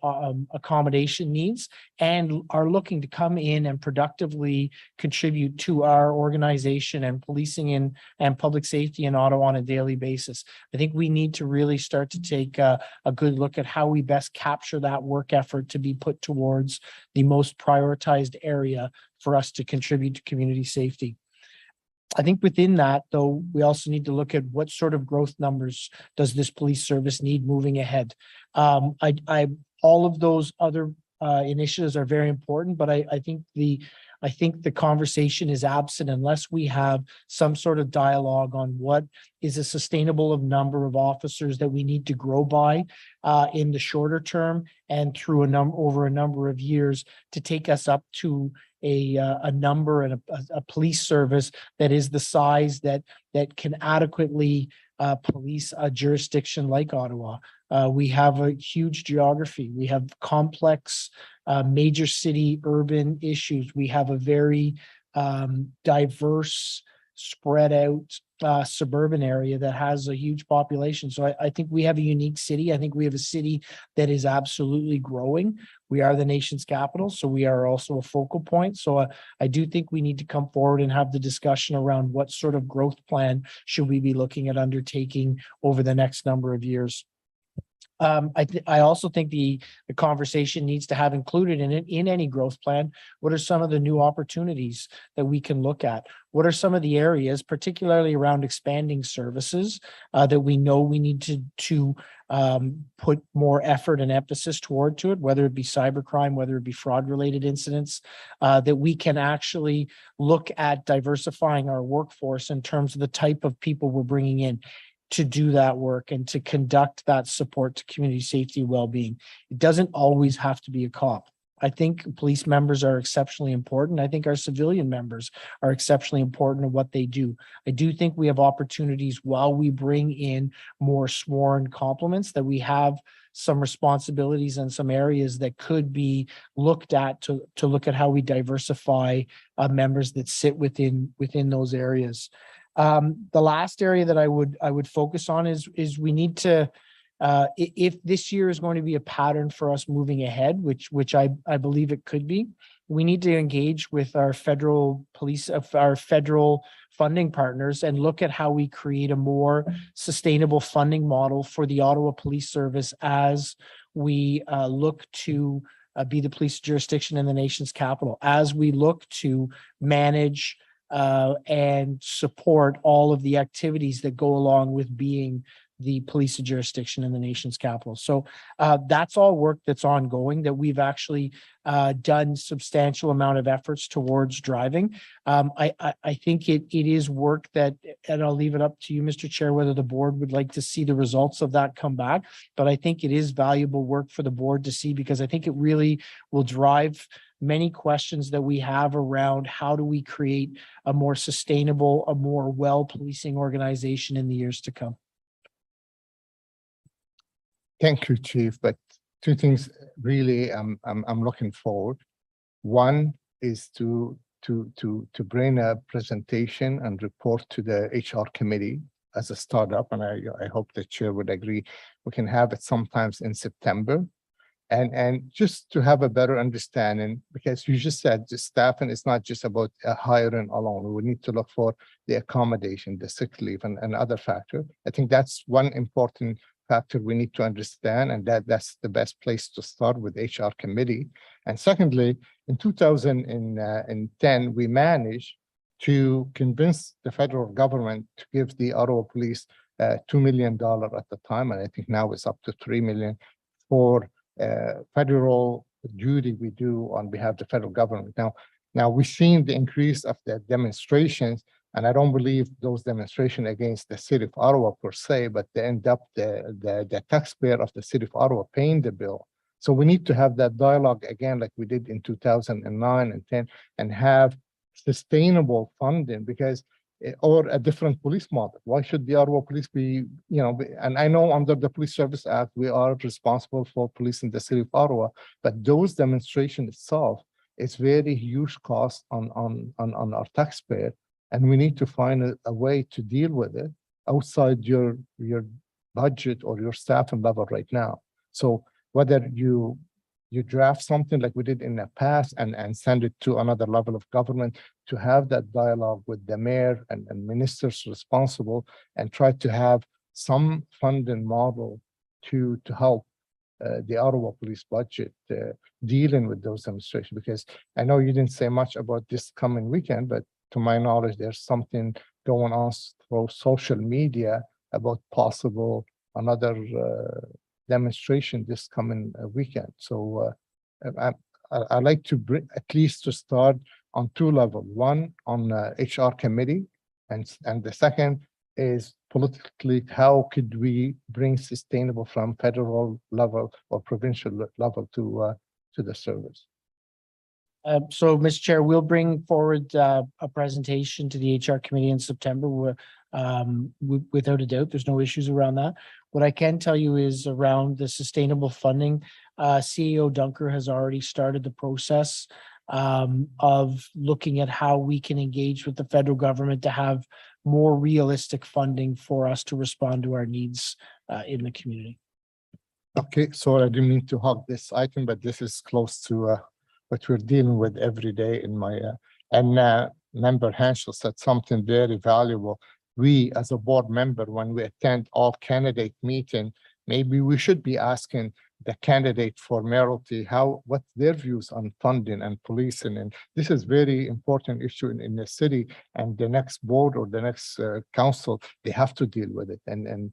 accommodation needs and are looking to come in and productively contribute to our organization and policing and public safety in Ottawa on a daily basis. I think we need to really start to take a good look at how we best capture that work effort to be put towards the most prioritized area for us to contribute to community safety. I think within that, though, we also need to look at what sort of growth numbers does this police service need moving ahead. All of those other initiatives are very important, but I think the conversation is absent unless we have some sort of dialogue on what is a sustainable number of officers that we need to grow by in the shorter term and through over a number of years to take us up to a number and a police service that is the size that can adequately police a jurisdiction like Ottawa. We have a huge geography. We have complex major city urban issues. We have a very diverse, spread out suburban area that has a huge population. So I think we have a unique city. I think we have a city that is absolutely growing. We are the nation's capital, so we are also a focal point. So I do think we need to come forward and have the discussion around what sort of growth plan should we be looking at undertaking over the next number of years. I also think the conversation needs to have included in it, in any growth plan, what are some of the new opportunities that we can look at? What are some of the areas, particularly around expanding services, that we know we need to put more effort and emphasis toward to it, whether it be cybercrime, whether it be fraud related incidents, that we can actually look at diversifying our workforce in terms of the type of people we're bringing in to do that work and to conduct that support to community safety well-being. It doesn't always have to be a cop. I think police members are exceptionally important. I think our civilian members are exceptionally important in what they do. I do think we have opportunities while we bring in more sworn complements, that we have some responsibilities and some areas that could be looked at to look at how we diversify members that sit within those areas. The last area that I would focus on is we need to, if this year is going to be a pattern for us moving ahead, which I believe it could be, we need to engage with our federal police, our federal funding partners, and look at how we create a more sustainable funding model for the Ottawa Police Service as we look to be the police jurisdiction in the nation's capital, as we look to manage and support all of the activities that go along with being the police jurisdiction in the nation's capital. So that's all work that's ongoing that we've actually done substantial amount of efforts towards driving. I think it is work that, and I'll leave it up to you, Mr. Chair, whether the board would like to see the results of that come back. But I think it is valuable work for the board to see, because I think it really will drive many questions that we have around how do we create a more sustainable, a more well-policing organization in the years to come. Thank you, Chief. But two things really I'm looking forward. One is to bring a presentation and report to the HR committee as a startup, and I hope the chair would agree. We can have it sometimes in September. And just to have a better understanding, because you just said the staffing is not just about hiring alone. We need to look for the accommodation, the sick leave, and other factors. I think that's one important factor we need to understand, and that's the best place to start with HR committee. And secondly, in 2010, we managed to convince the federal government to give the Ottawa Police $2 million at the time, and I think now it's up to $3 million for federal duty we do on behalf of the federal government. Now we've seen the increase of the demonstrations, and I don't believe those demonstrations against the city of Ottawa per se, but they end up the taxpayer of the city of Ottawa paying the bill. So we need to have that dialogue again, like we did in 2009 and 10, and have sustainable funding, because or a different police model. Why should the Ottawa Police be, and I know under the Police Service Act, we are responsible for policing the city of Ottawa, but those demonstrations itself, it's very huge cost on our taxpayer, and we need to find a way to deal with it outside your budget or your staffing level right now. So whether you draft something like we did in the past and send it to another level of government to have that dialogue with the mayor and ministers responsible, and try to have some funding model to help the Ottawa police budget dealing with those demonstrations. Because I know you didn't say much about this coming weekend, but to my knowledge, there's something going on through social media about possible another demonstration this coming weekend. So I like to bring at least to start on two levels. One on HR committee, and the second is politically, how could we bring sustainable from federal level or provincial level to the service. So, Mr. Chair, we'll bring forward a presentation to the HR committee in September. Without a doubt, there's no issues around that. What I can tell you is around the sustainable funding, CEO Dunker has already started the process of looking at how we can engage with the federal government to have more realistic funding for us to respond to our needs in the community. Okay, so I didn't mean to hog this item, but this is close to what we're dealing with every day in my, and member Henschel said something very valuable. We, as a board member, when we attend all candidate meeting, maybe we should be asking the candidate for mayoralty, what their views on funding and policing. And this is very important issue in the city, and the next board or the next council, they have to deal with it. And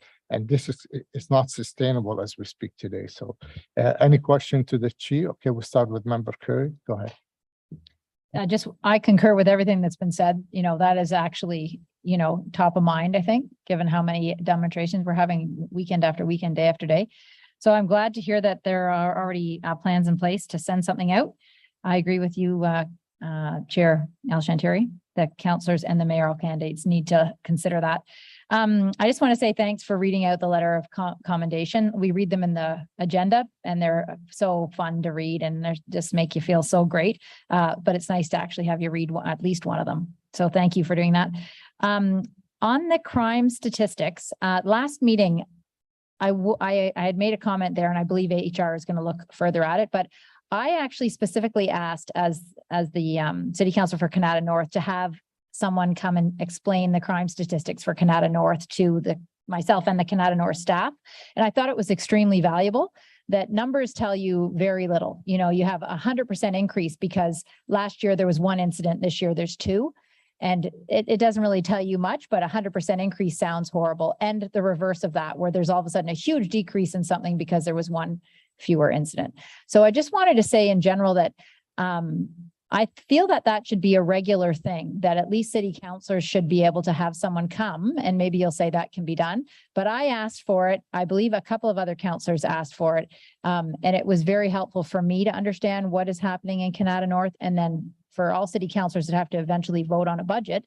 this is not sustainable as we speak today. So any question to the chief? Okay, we'll start with Member Curry. Go ahead. I concur with everything that's been said. That is actually, top of mind, I think, given how many demonstrations we're having weekend after weekend, day after day. So I'm glad to hear that there are already plans in place to send something out. I agree with you, Chair El-Shantari, the councillors and the mayoral candidates need to consider that. I just want to say thanks for reading out the letter of commendation. We read them in the agenda and they're so fun to read and they just make you feel so great. But it's nice to actually have you read at least one of them. So thank you for doing that. On the crime statistics, last meeting, I had made a comment there and I believe HR is going to look further at it, but I actually specifically asked as the city council for Canada North to have someone come and explain the crime statistics for Canada North to myself and the Canada North staff. And I thought it was extremely valuable that numbers tell you very little. You have 100% increase because last year there was 1 incident, this year there's 2. And it doesn't really tell you much, but 100% increase sounds horrible. And the reverse of that, where there's all of a sudden a huge decrease in something because there was 1 fewer incident. So I just wanted to say in general that I feel that should be a regular thing, that at least city councilors should be able to have someone come, and maybe you'll say that can be done. But I asked for it. I believe a couple of other councilors asked for it. And it was very helpful for me to understand what is happening in Canada North, and then for all city councilors that have to eventually vote on a budget,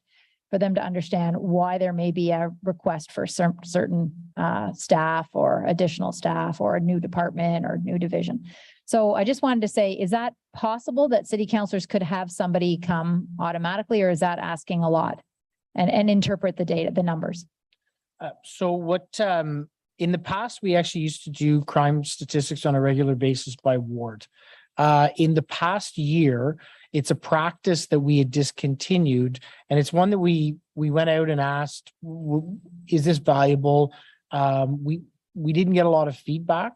for them to understand why there may be a request for certain staff or additional staff or a new department or new division. So I just wanted to say, is that possible that city councilors could have somebody come automatically, or is that asking a lot and interpret the data, the numbers? So what, in the past, we actually used to do crime statistics on a regular basis by ward. In the past year, it's a practice that we had discontinued, and it's one that we went out and asked, is this valuable? We didn't get a lot of feedback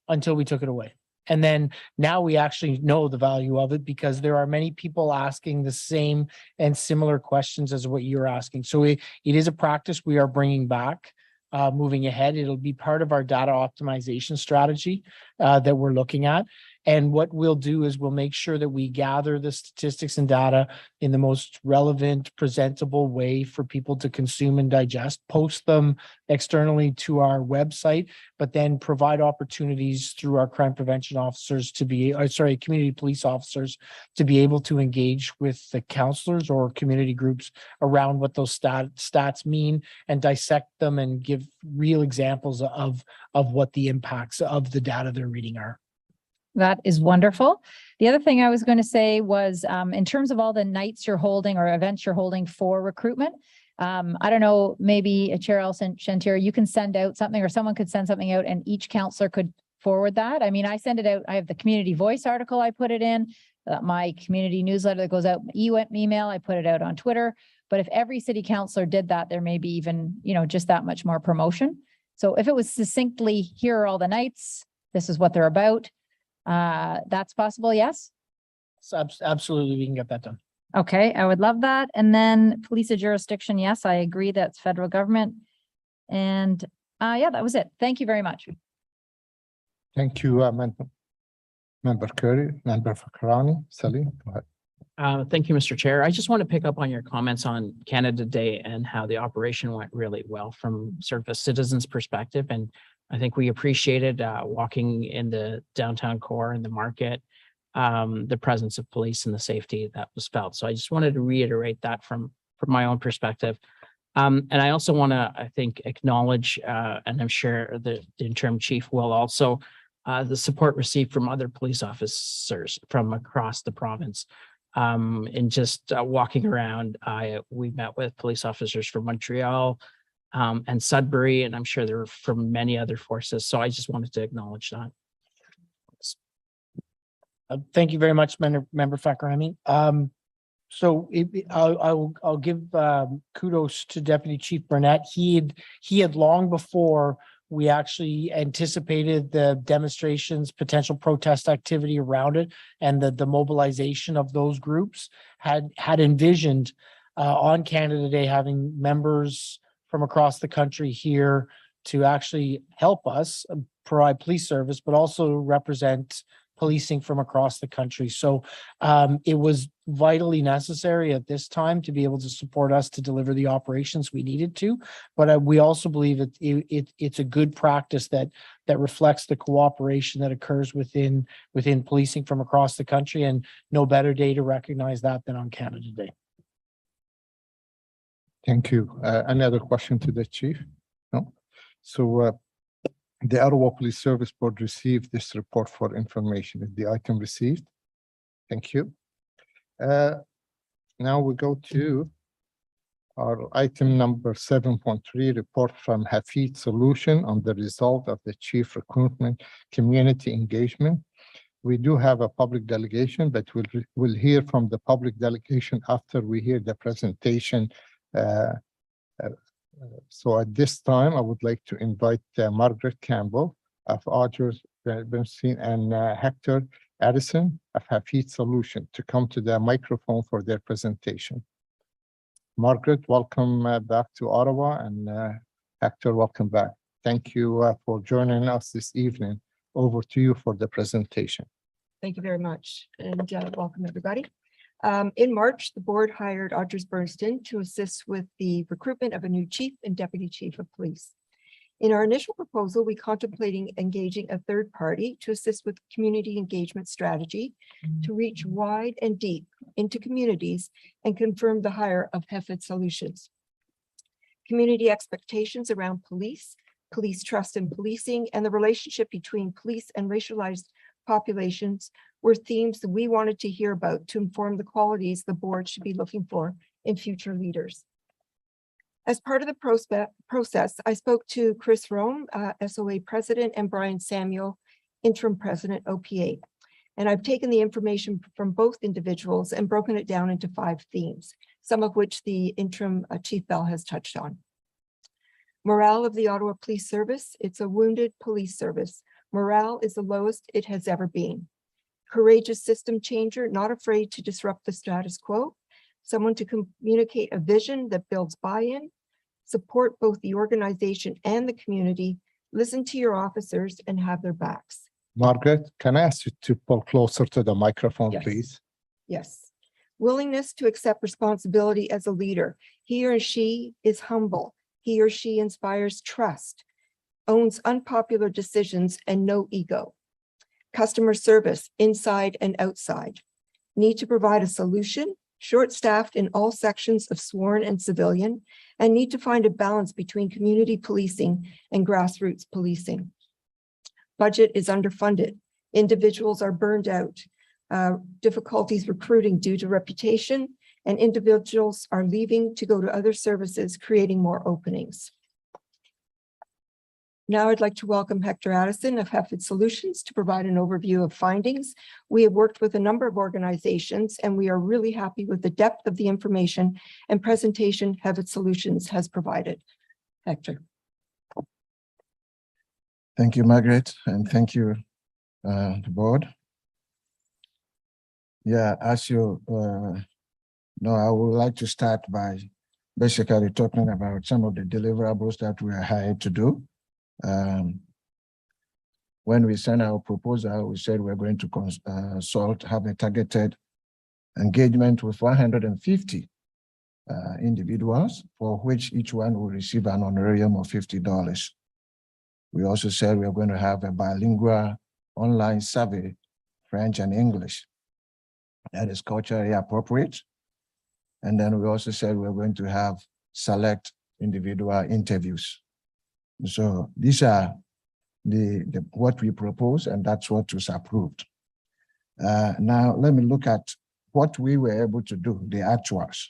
until we took it away. And then now we actually know the value of it because there are many people asking the same and similar questions as what you're asking. So it is a practice we are bringing back. Moving ahead, it'll be part of our data optimization strategy that we're looking at. And what we'll do is we'll make sure that we gather the statistics and data in the most relevant, presentable way for people to consume and digest, post them externally to our website, but then provide opportunities through our crime prevention officers to be, community police officers to be able to engage with the counselors or community groups around what those stats mean and dissect them and give real examples of what the impacts of the data they're reading are. That is wonderful. The other thing I was going to say was in terms of all the nights you're holding or events you're holding for recruitment, I don't know, maybe Chair El-Shantari, you can send out something or someone could send something out and each counselor could forward that. I mean, I send it out. I have the community voice article. I put it in my community newsletter that goes out email. I put it out on Twitter. But if every city councilor did that, there may be even, just that much more promotion. So if it was succinctly, here are all the nights, this is what they're about. That's possible, yes? Absolutely, we can get that done. Okay, I would love that. And then police of jurisdiction, yes, I agree, that's federal government. And yeah, that was it. Thank you very much. Thank you, Member Curry, Member Fakrani, Salim, go ahead. Thank you, Mr. Chair. I just want to pick up on your comments on Canada Day and how the operation went really well from sort of a citizen's perspective. And I think we appreciated walking in the downtown core and the market, the presence of police and the safety that was felt. So I just wanted to reiterate that from my own perspective. And I also want to, I think, acknowledge, and I'm sure the interim chief will also, the support received from other police officers from across the province. In just walking around, we met with police officers from Montreal, and Sudbury, and I'm sure there were from many other forces. So I just wanted to acknowledge that. Thank you very much, Member Fakrami. So I'll give kudos to Deputy Chief Burnett. He had long before We actually anticipated the demonstrations, potential protest activity around it, and the mobilization of those groups had envisioned on Canada Day having members from across the country here to actually help us provide police service, but also represent policing from across the country. So it was vitally necessary at this time to be able to support us to deliver the operations we needed to. But we also believe it's a good practice that reflects the cooperation that occurs within policing from across the country, and no better day to recognize that than on Canada Day. Thank you. Any other question to the chief? No? So the Ottawa Police Service Board received this report for information. Is the item received? Thank you. Now we go to our item number 7.3, report from Hafid Solution on the result of the Chief Recruitment Community Engagement. We do have a public delegation, but we'll hear from the public delegation after we hear the presentation. So at this time, I would like to invite Margaret Campbell of Rogers Bernstein and Hector Addison of Hafid Solution to come to the microphone for their presentation. Margaret, welcome back to Ottawa, and Hector, welcome back. Thank you for joining us this evening. Over to you for the presentation. Thank you very much, and welcome everybody. In March, the board hired Rogers Bernstein to assist with the recruitment of a new chief and deputy chief of police. In our initial proposal, we contemplating engaging a third party to assist with community engagement strategy to reach wide and deep into communities and confirm the hire of Hafid Solutions. Community expectations around police trust in policing, and the relationship between police and racialized populations were themes that we wanted to hear about to inform the qualities the board should be looking for in future leaders. As part of the process, I spoke to Chris Rome, SOA president, and Brian Samuel, interim president, OPA. And I've taken the information from both individuals and broken it down into 5 themes, some of which the interim Chief Bell has touched on. Morale of the Ottawa Police Service. It's a wounded police service. Morale is the lowest it has ever been. Courageous system changer, not afraid to disrupt the status quo. Someone to communicate a vision that builds buy-in, support both the organization and the community, listen to your officers and have their backs. Margaret, can I ask you to pull closer to the microphone, Yes. please? Yes. Willingness to accept responsibility as a leader. He or she is humble. He or she inspires trust, owns unpopular decisions and no ego. Customer service inside and outside. Need to provide a solution, short-staffed in all sections of sworn and civilian, and need to find a balance between community policing and grassroots policing. Budget is underfunded. Individuals are burned out. Difficulties recruiting due to reputation, and individuals are leaving to go to other services, creating more openings. Now I'd like to welcome Hector Addison of Hafid Solutions to provide an overview of findings. We have worked with a number of organizations, and we are really happy with the depth of the information and presentation Hafid Solutions has provided. Hector. Thank you, Margaret, and thank you, the board. Yeah, as you know, I would like to start by basically talking about some of the deliverables that we are hired to do. When we sent our proposal, we said we're going to have a targeted engagement with 150 individuals, for which each one will receive an honorarium of $50. We also said we are going to have a bilingual online survey, French and English, that is culturally appropriate. And then we also said we're going to have select individual interviews. So these are what we propose, and that's what was approved. Now let me look at what we were able to do, the actuals.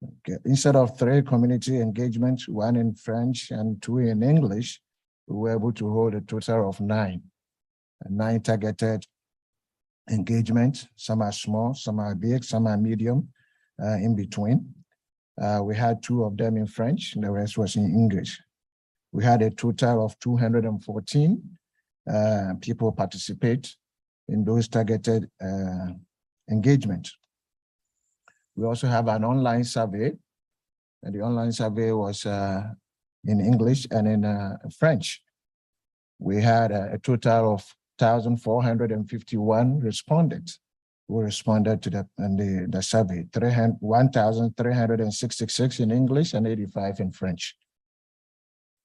Okay. Instead of 3 community engagements, 1 in French and 2 in English, we were able to hold a total of 9 targeted engagements. Some are small, some are big, some are medium, in between. We had 2 of them in French, and the rest was in English. We had a total of 214 people participate in those targeted engagement. We also have an online survey, and the online survey was in English and in French. We had a total of 1,451 respondents who responded to the survey, 1,366 in English and 85 in French.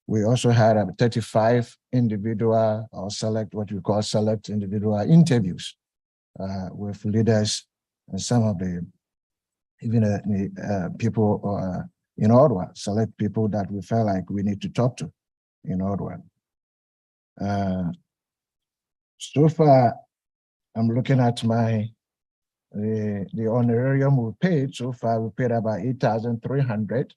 We also had 35 individual or what we call select individual interviews with leaders and some of the people in Ottawa, select people that we felt like we need to talk to in Ottawa. So far, I'm looking at the honorarium we paid. So far, we paid about 8,300.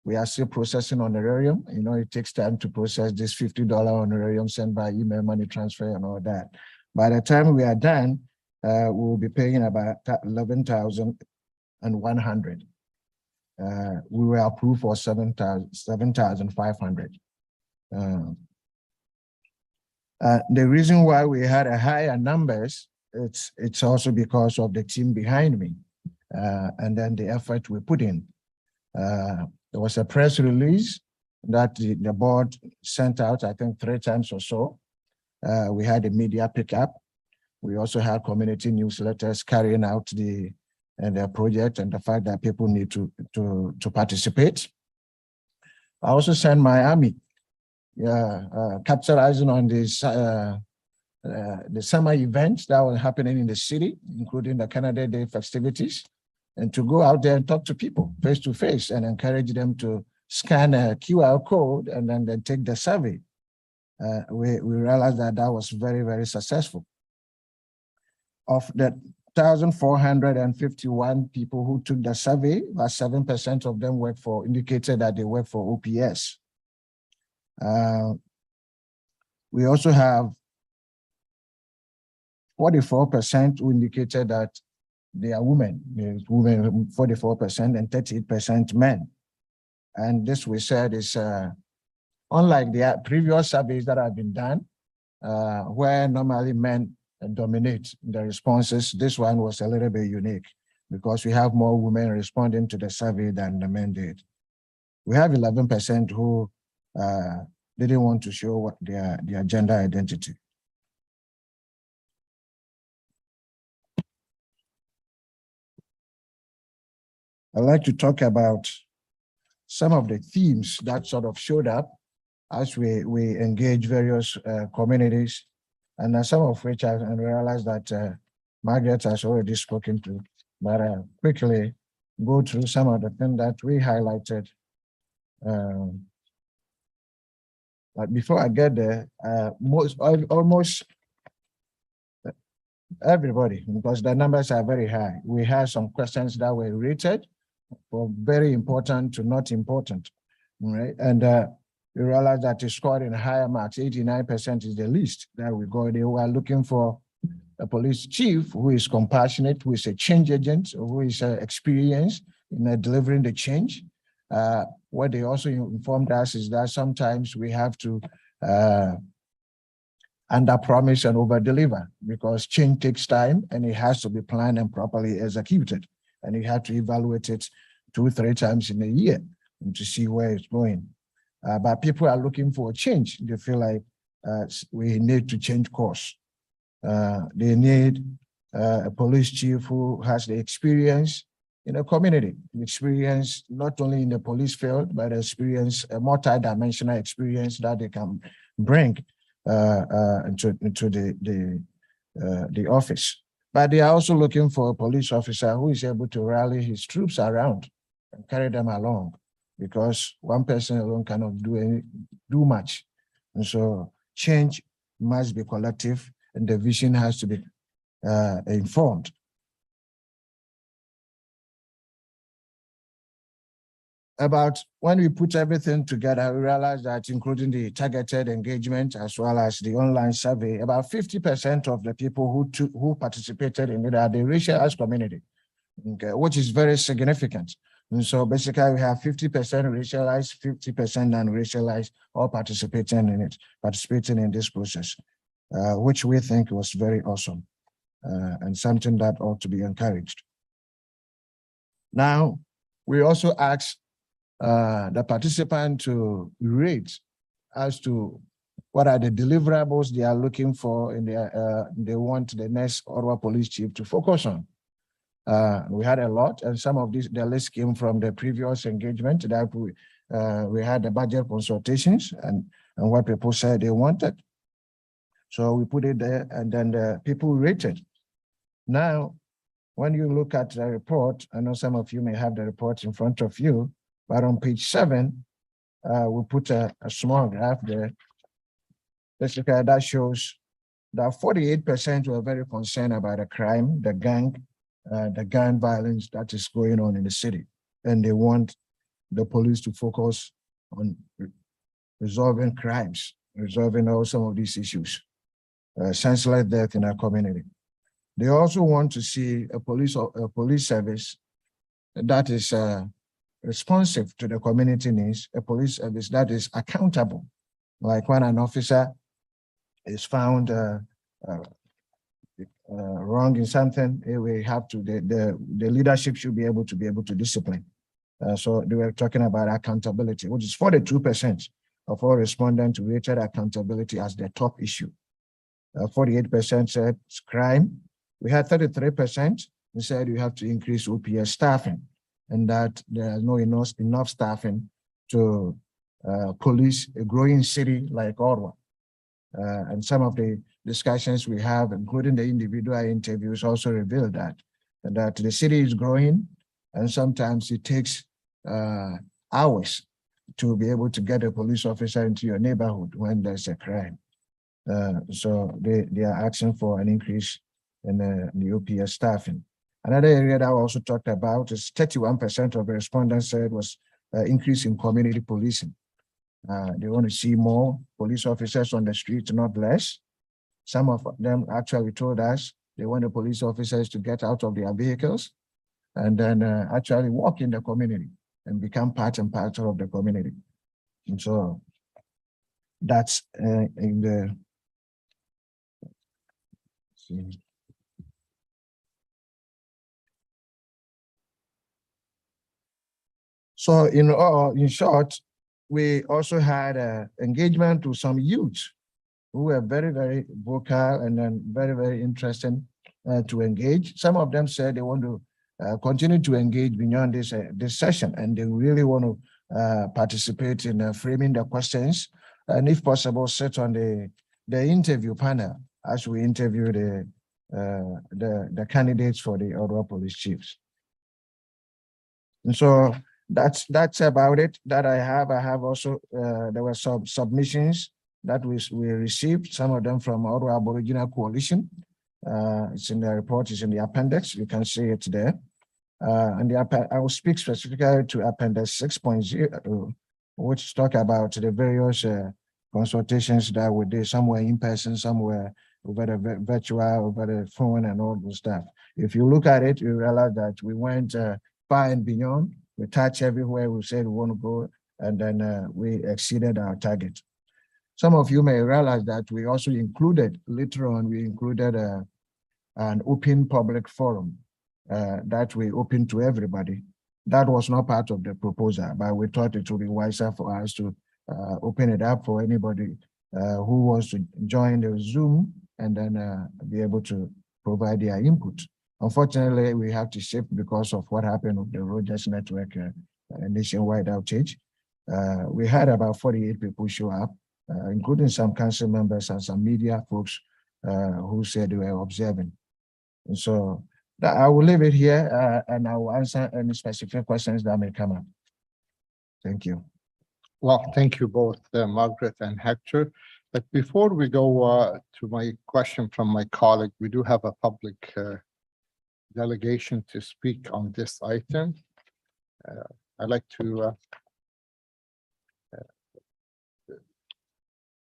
We are still processing honorarium. You know, it takes time to process this $50 honorarium sent by email, money transfer, and all that. By the time we are done, we'll be paying about 11,100. We were approved for 7,500. The reason why we had a higher numbers, it's also because of the team behind me, and then the effort we put in. There was a press release that the board sent out, I think 3 times or so. We had a media pickup. We also had community newsletters carrying out the project and the fact that people need to participate. I also sent my army, capitalizing on this the summer events that were happening in the city, including the Canada Day festivities, and to go out there and talk to people face to face and encourage them to scan a QR code and then take the survey. We realized that was very, very successful. Of the 1,451 people who took the survey, about 7% of them indicated that they work for OPS. We also have 44% who indicated that they are women. Women 44% and 38% men. And this we said is unlike the previous surveys that have been done, where normally men dominate the responses. This one was a little bit unique because we have more women responding to the survey than the men did. We have 11% who didn't want to show what their gender identity. I'd like to talk about some of the themes that sort of showed up as we engage various communities, and some of which I realized that Margaret has already spoken to, but I'll quickly go through some of the things that we highlighted. But before I get there, almost everybody, because the numbers are very high, we had some questions that were rated for very important to not important, right? And we realized that it scored in higher marks. 89% is the least that we got. They were looking for a police chief who is compassionate, who is a change agent, who is experienced in delivering the change. What they also informed us is that sometimes we have to under-promise and over-deliver because change takes time and it has to be planned and properly executed. And you have to evaluate it 2-3 times in a year to see where it's going. But people are looking for a change. They feel like we need to change course. They need a police chief who has the experience in a community, experience not only in the police field, but experience, a multi-dimensional experience that they can bring into the office. But they are also looking for a police officer who is able to rally his troops around and carry them along, because one person alone cannot do much. And so change must be collective and the vision has to be informed. About when we put everything together, we realized that including the targeted engagement as well as the online survey, about 50% of the people who participated in it are the racialized community, okay, which is very significant And so basically we have 50% racialized, 50% non-racialized, all participating in this process, which we think was very awesome and something that ought to be encouraged. Now, we also asked the participant to rate as to what are the deliverables they are looking for and they want the next Ottawa Police Chief to focus on. We had a lot, and some of the list came from the previous engagement that we had the budget consultations and what people said they wanted. So we put it there, and then the people rated. Now, when you look at the report, I know some of you may have the report in front of you, but on page 7, we put a small graph there. Basically, that shows that 48% were very concerned about the crime, the gang violence that is going on in the city. And they want the police to focus on resolving crimes, resolving all some of these issues, senseless death in our community. They also want to see a police service that is responsive to the community needs, a police service that is accountable. Like when an officer is found wrong in something, we have to, the leadership should be able to discipline. So they were talking about accountability, which is 42% of all respondents rated accountability as their top issue. 48% said it's crime. We had 33% who said you have to increase OPS staffing, and that there is no enough staffing to police a growing city like Ottawa. And some of the discussions we have, including the individual interviews, also revealed that the city is growing, and sometimes it takes hours to be able to get a police officer into your neighborhood when there's a crime. So they are asking for an increase in the OPS staffing. Another area that I also talked about is 31% of the respondents said was increase in community policing. They want to see more police officers on the street, not less. Some of them actually told us they want the police officers to get out of their vehicles and then actually walk in the community and become part and parcel of the community. And so that's in the. So in short, we also had engagement with some youth who were very, very vocal and then very, very interested to engage. Some of them said they want to continue to engage beyond this session, and they really want to participate in framing the questions, and if possible, sit on the interview panel as we interview the candidates for the Ottawa Police Chiefs. And so that's about it that I have. I have also, there were some submissions that we received, some of them from Ottawa Aboriginal Coalition. It's in the report, it's in the appendix, you can see it there. And I will speak specifically to Appendix 6.0, which talk about the various consultations that we did, somewhere in person, somewhere over the virtual, over the phone and all the stuff. If you look at it, you realize that we went far and beyond. We touched everywhere we said we want to go, and then we exceeded our target. Some of you may realize that we also included, later on, we included an open public forum that we opened to everybody. That was not part of the proposal, but we thought it would be wiser for us to open it up for anybody who wants to join the Zoom and then be able to provide their input. Unfortunately, we have to shift because of what happened with the Rogers network nationwide outage. We had about 48 people show up, including some council members and some media folks who said they were observing. And so I will leave it here and I will answer any specific questions that may come up. Thank you. Well, thank you both, Margaret and Hector. But before we go to my question from my colleague, we do have a public delegation to speak on this item. I'd like to,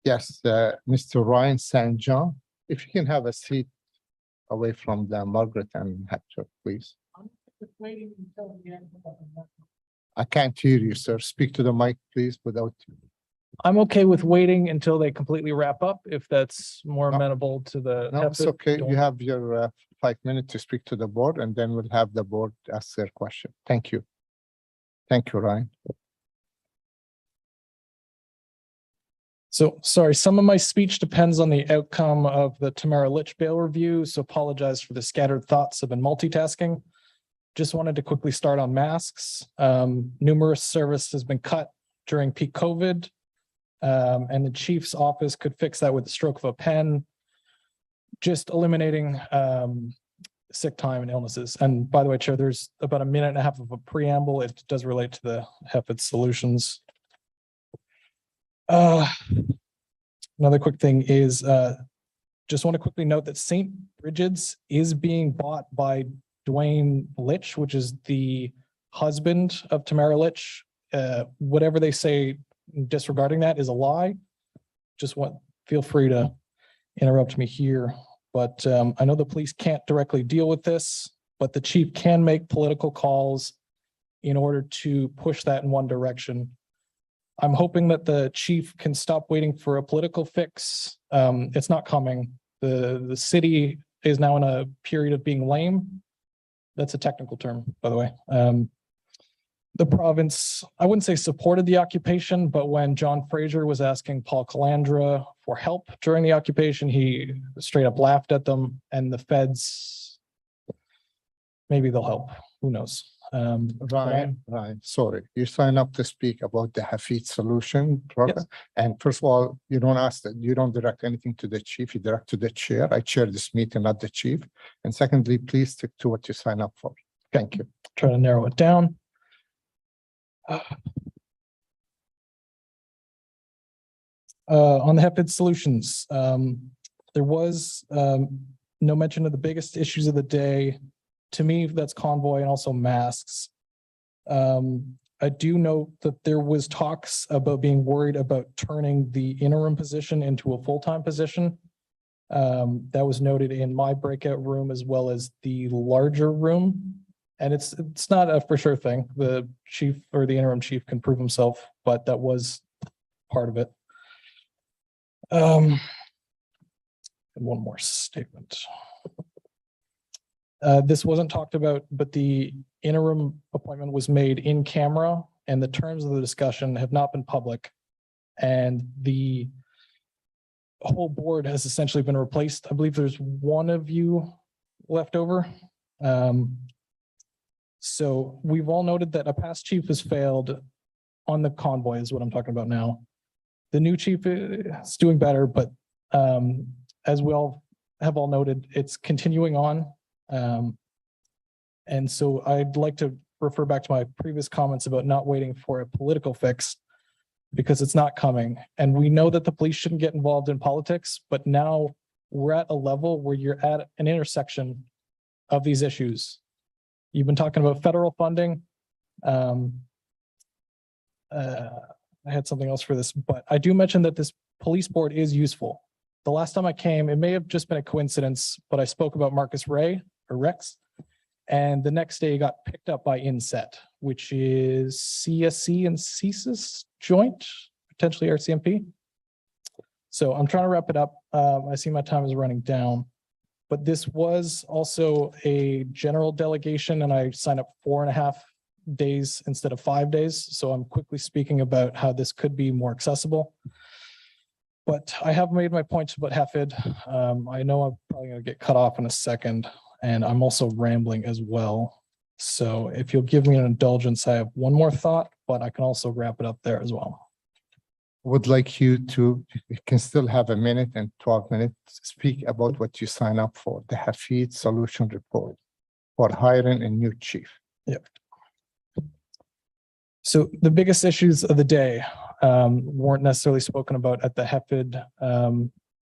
yes, Mr. Ryan St. John, if you can have a seat away from Margaret and Hector, please. I can't hear you, sir. Speak to the mic, please, without. I'm okay with waiting until they completely wrap up, if that's more No. amenable to the. No, it's okay. You have your 5 minutes to speak to the board, and then we'll have the board ask their question. Thank you. Thank you, Ryan. So, sorry, some of my speech depends on the outcome of the Tamara Litch bail review, so apologize for the scattered thoughts. I've been multitasking. Just wanted to quickly start on masks. Numerous service has been cut during peak COVID. And the chief's office could fix that with the stroke of a pen. Just eliminating sick time and illnesses. And by the way, Chair, there's about a minute and a half of a preamble. It does relate to the HEFID solutions. Another quick thing is just want to quickly note that St. Bridget's is being bought by Dwayne Litch, which is the husband of Tamara Litch. Whatever they say disregarding that is a lie. Feel free to interrupt me here, but I know the police can't directly deal with this, but the chief can make political calls in order to push that in one direction. I'm hoping that the chief can stop waiting for a political fix. It's not coming. The city is now in a period of being lame. That's a technical term, by the way. The province, I wouldn't say supported the occupation, but when John Fraser was asking Paul Calandra for help during the occupation, he straight up laughed at them, and the feds, maybe they'll help, who knows? Ryan, sorry, you signed up to speak about the HEFID solution program. Yes. And first of all, you don't ask that, you don't direct anything to the chief, you direct to the chair. I chair this meeting, not the chief. And secondly, please stick to what you sign up for. Thank you. Try to narrow it down. On the HEFID solutions, there was no mention of the biggest issues of the day. To me, that's convoy and also masks. I do know that there was talks about being worried about turning the interim position into a full-time position. That was noted in my breakout room as well as the larger room. And it's not a for sure thing. The chief or the interim chief can prove himself, but that was part of it. And one more statement. This wasn't talked about, but the interim appointment was made in camera, and the terms of the discussion have not been public. And the whole board has essentially been replaced. I believe there's one of you left over. So we've all noted that a past chief has failed on the convoy is what I'm talking about now. The new chief is doing better, but as we all have all noted, it's continuing on. And so I'd like to refer back to my previous comments about not waiting for a political fix because it's not coming. And we know that the police shouldn't get involved in politics, but now we're at a level where you're at an intersection of these issues. You've been talking about federal funding. I had something else for this, but I do mention that this police board is useful. The last time I came, it may have just been a coincidence, but I spoke about Marcus Ray or Rex, and the next day he got picked up by INSET, which is CSC and CSIS joint, potentially RCMP. So I'm trying to wrap it up. I see my time is running down, but this was also a general delegation, and I signed up 4.5 days instead of 5 days. So I'm quickly speaking about how this could be more accessible. But I have made my points about HEFID. I know I'm probably going to get cut off in a second, and I'm also rambling as well. So if you'll give me an indulgence, I have one more thought, but I can also wrap it up there as well. Would like you can still have a minute and 12 minutes to speak about what you sign up for, the HEFID solution report for hiring a new chief. Yep. So the biggest issues of the day weren't necessarily spoken about at the HEFID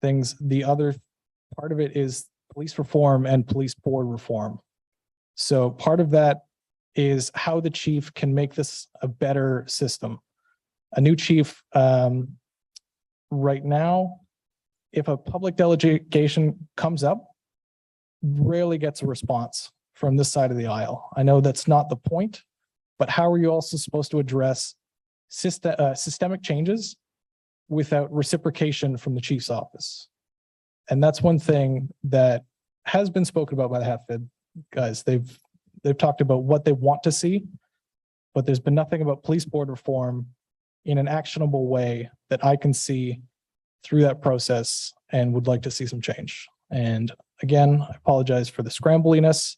things. The other part of it is police reform and police board reform. So part of that is how the chief can make this a better system. A new chief right now, if a public delegation comes up, rarely gets a response from this side of the aisle. I know that's not the point, but how are you also supposed to address systemic changes without reciprocation from the chief's office? And that's one thing that has been spoken about by the HEFID guys. They've talked about what they want to see, but there's been nothing about police board reform in an actionable way that I can see through that process, and would like to see some change. And again, I apologize for the scrambliness.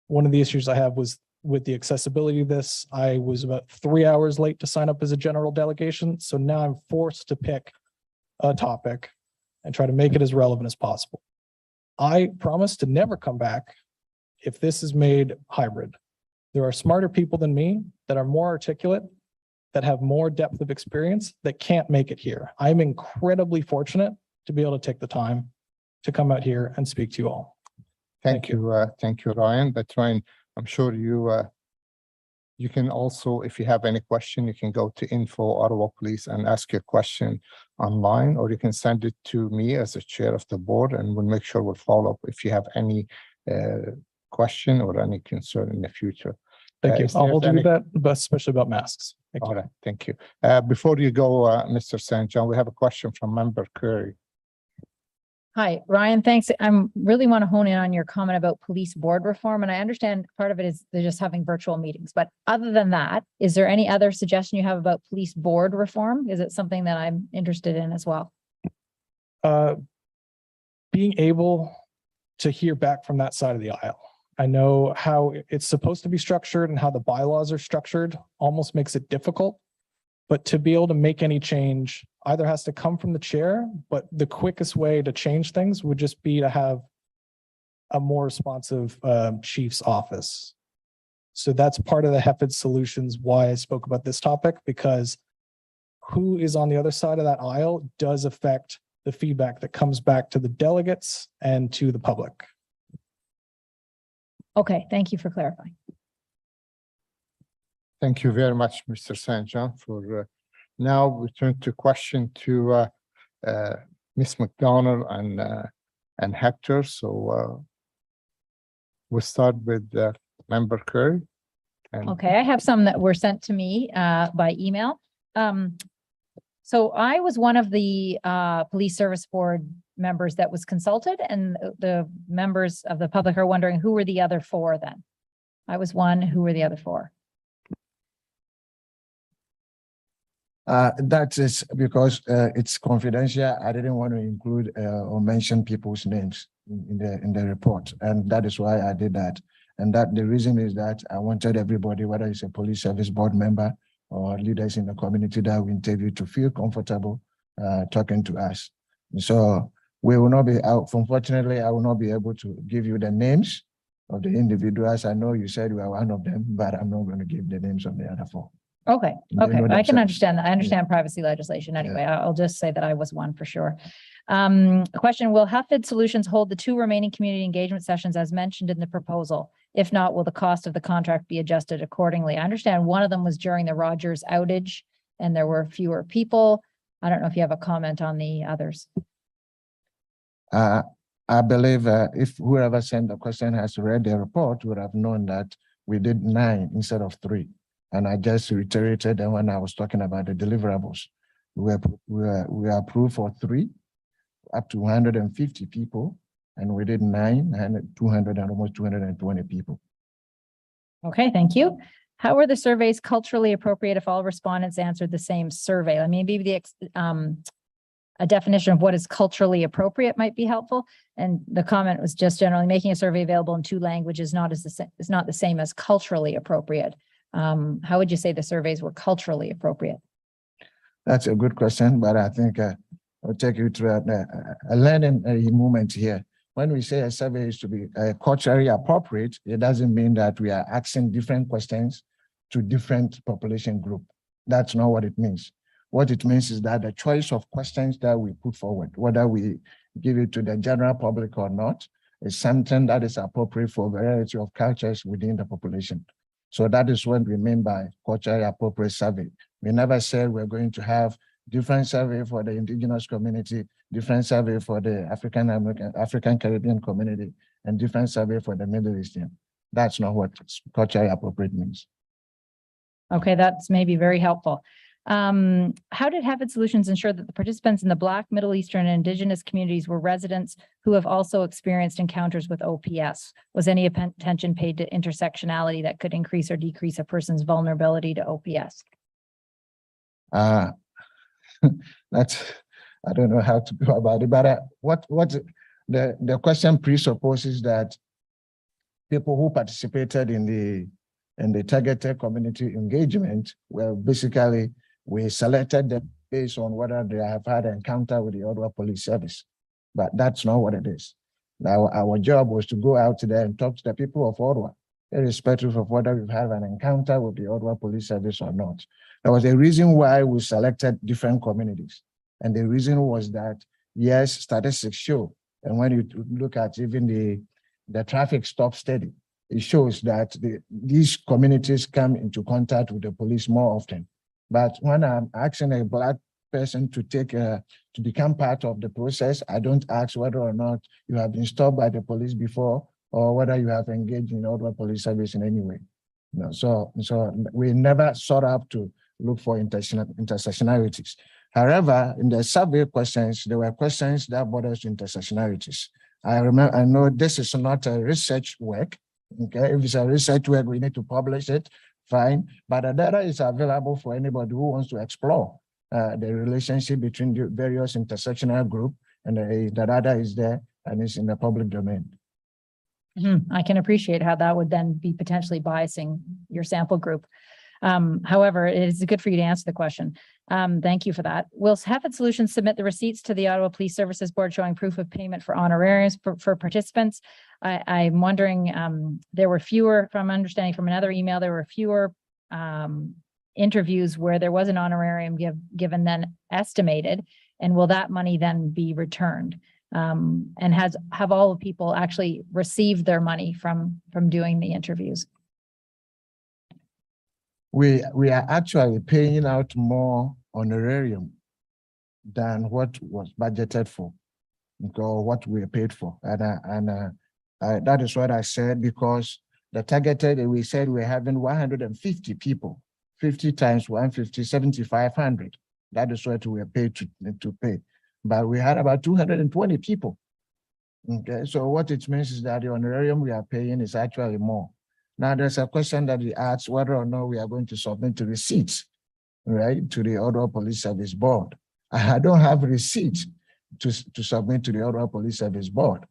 One of the issues I have was with the accessibility of this. I was about 3 hours late to sign up as a general delegation. So now I'm forced to pick a topic and try to make it as relevant as possible. I promise to never come back if this is made hybrid. There are smarter people than me that are more articulate, that have more depth of experience, that can't make it here. I'm incredibly fortunate to be able to take the time to come out here and speak to you all. Thank you, Ryan. But Ryan, I'm sure you can also, if you have any question, you can go to info Ottawa Police and ask your question online, or you can send it to me as the chair of the board, and we'll make sure we'll follow up if you have any question or any concern in the future. Thank you. If I'll there's hold you any- to that, but especially about masks. Thank you. All right, thank you. Before you go, Mr. St. John, we have a question from Member Curry. Hi, Ryan, thanks. Really want to hone in on your comment about police board reform. And I understand part of it is they're just having virtual meetings. But other than that, is there any other suggestion you have about police board reform? Is it something that I'm interested in as well? Being able to hear back from that side of the aisle. I know how it's supposed to be structured and how the bylaws are structured almost makes it difficult. But to be able to make any change either has to come from the chair, but the quickest way to change things would just be to have a more responsive chief's office. So that's part of the HEFID solutions why I spoke about this topic, because who is on the other side of that aisle does affect the feedback that comes back to the delegates and to the public. Okay, thank you for clarifying. Thank you very much, Mr. St. John. For now, we turn to question to Ms. McDonald and Hector. So we'll start with Member Curry. And Okay, I have some that were sent to me by email. So I was one of the police service board members that was consulted, and the members of the public are wondering who were the other four then? I was one, who were the other four? That is because it's confidential. I didn't want to include or mention people's names in the report, and that is why I did that. And that the reason is that I wanted everybody, whether it's a police service board member or leaders in the community that we interview, to feel comfortable talking to us. So we will not be out. Unfortunately, I will not be able to give you the names of the individuals. I know you said you are one of them, but I'm not going to give the names of the other four. Okay, They okay, know I can themselves. understand that. I understand privacy legislation anyway. I'll just say that I was one for sure. Question, will HEFID Solutions hold the 2 remaining community engagement sessions as mentioned in the proposal? If not, will the cost of the contract be adjusted accordingly? I understand one of them was during the Rogers outage and there were fewer people. I don't know if you have a comment on the others. I believe if whoever sent the question has read the report, would have known that we did 9 instead of 3. And I just reiterated that when I was talking about the deliverables. We are approved for 3, up to 150 people, and we did 9, and 200 and almost 220 people. Okay, thank you. How were the surveys culturally appropriate if all respondents answered the same survey? I mean, maybe a definition of what is culturally appropriate might be helpful. And the comment was just generally making a survey available in 2 languages is not the same as culturally appropriate. How would you say the surveys were culturally appropriate? That's a good question, but I think I'll take you through a learning moment here. When we say a survey is to be culturally appropriate, it doesn't mean that we are asking different questions to different population group. That's not what it means. What it means is that the choice of questions that we put forward, whether we give it to the general public or not, is something that is appropriate for a variety of cultures within the population. So that is what we mean by culturally appropriate survey. We never said we're going to have different survey for the indigenous community, different survey for the African Caribbean community, and different survey for the Middle Eastern. That's not what culturally appropriate means. Okay, that's maybe very helpful. How did Habit Solutions ensure that the participants in the Black, Middle Eastern, and Indigenous communities were residents who have also experienced encounters with OPS? Was any attention paid to intersectionality that could increase or decrease a person's vulnerability to OPS? That's, I don't know how to go about it, but what the question presupposes that people who participated in the targeted community engagement, well, basically we selected them based on whether they have had an encounter with the Ottawa Police Service, but that's not what it is. Now, our job was to go out there and talk to the people of Ottawa, irrespective of whether we've had an encounter with the Ottawa Police Service or not. There was a reason why we selected different communities. And the reason was that, yes, statistics show, and when you look at even the traffic stop study, it shows that these communities come into contact with the police more often. But when I'm asking a Black person to become part of the process, I don't ask whether or not you have been stopped by the police before or whether you have engaged in Ottawa Police Service in any way. No, so we never sought out to look for intersectionalities. However, in the survey questions, there were questions that borders intersectionalities. I know this is not a research work. Okay, if it's a research work, we need to publish it, fine. But the data is available for anybody who wants to explore the relationship between the various intersectional group, and the data is there and it's in the public domain. I can appreciate how that would then be potentially biasing your sample group. However, it is good for you to answer the question. Thank you for that. Will Habit Solutions submit the receipts to the Ottawa Police Services Board showing proof of payment for honorariums for participants? I'm wondering, there were fewer, from understanding from another email, there were fewer interviews where there was an honorarium given than estimated, and will that money then be returned? And have all the people actually received their money from doing the interviews? We are actually paying out more honorarium than what was budgeted for, or what we paid for, and that is what I said, because the targeted, we said we're having 150 people, 50 times 150, 7,500. That is what we are paid to pay, but we had about 220 people. Okay, so what it means is that the honorarium we are paying is actually more. Now, there's a question that he asks whether or not we are going to submit the receipts, right, to the Ottawa Police Service Board. I don't have receipts to submit to the Ottawa Police Service Board,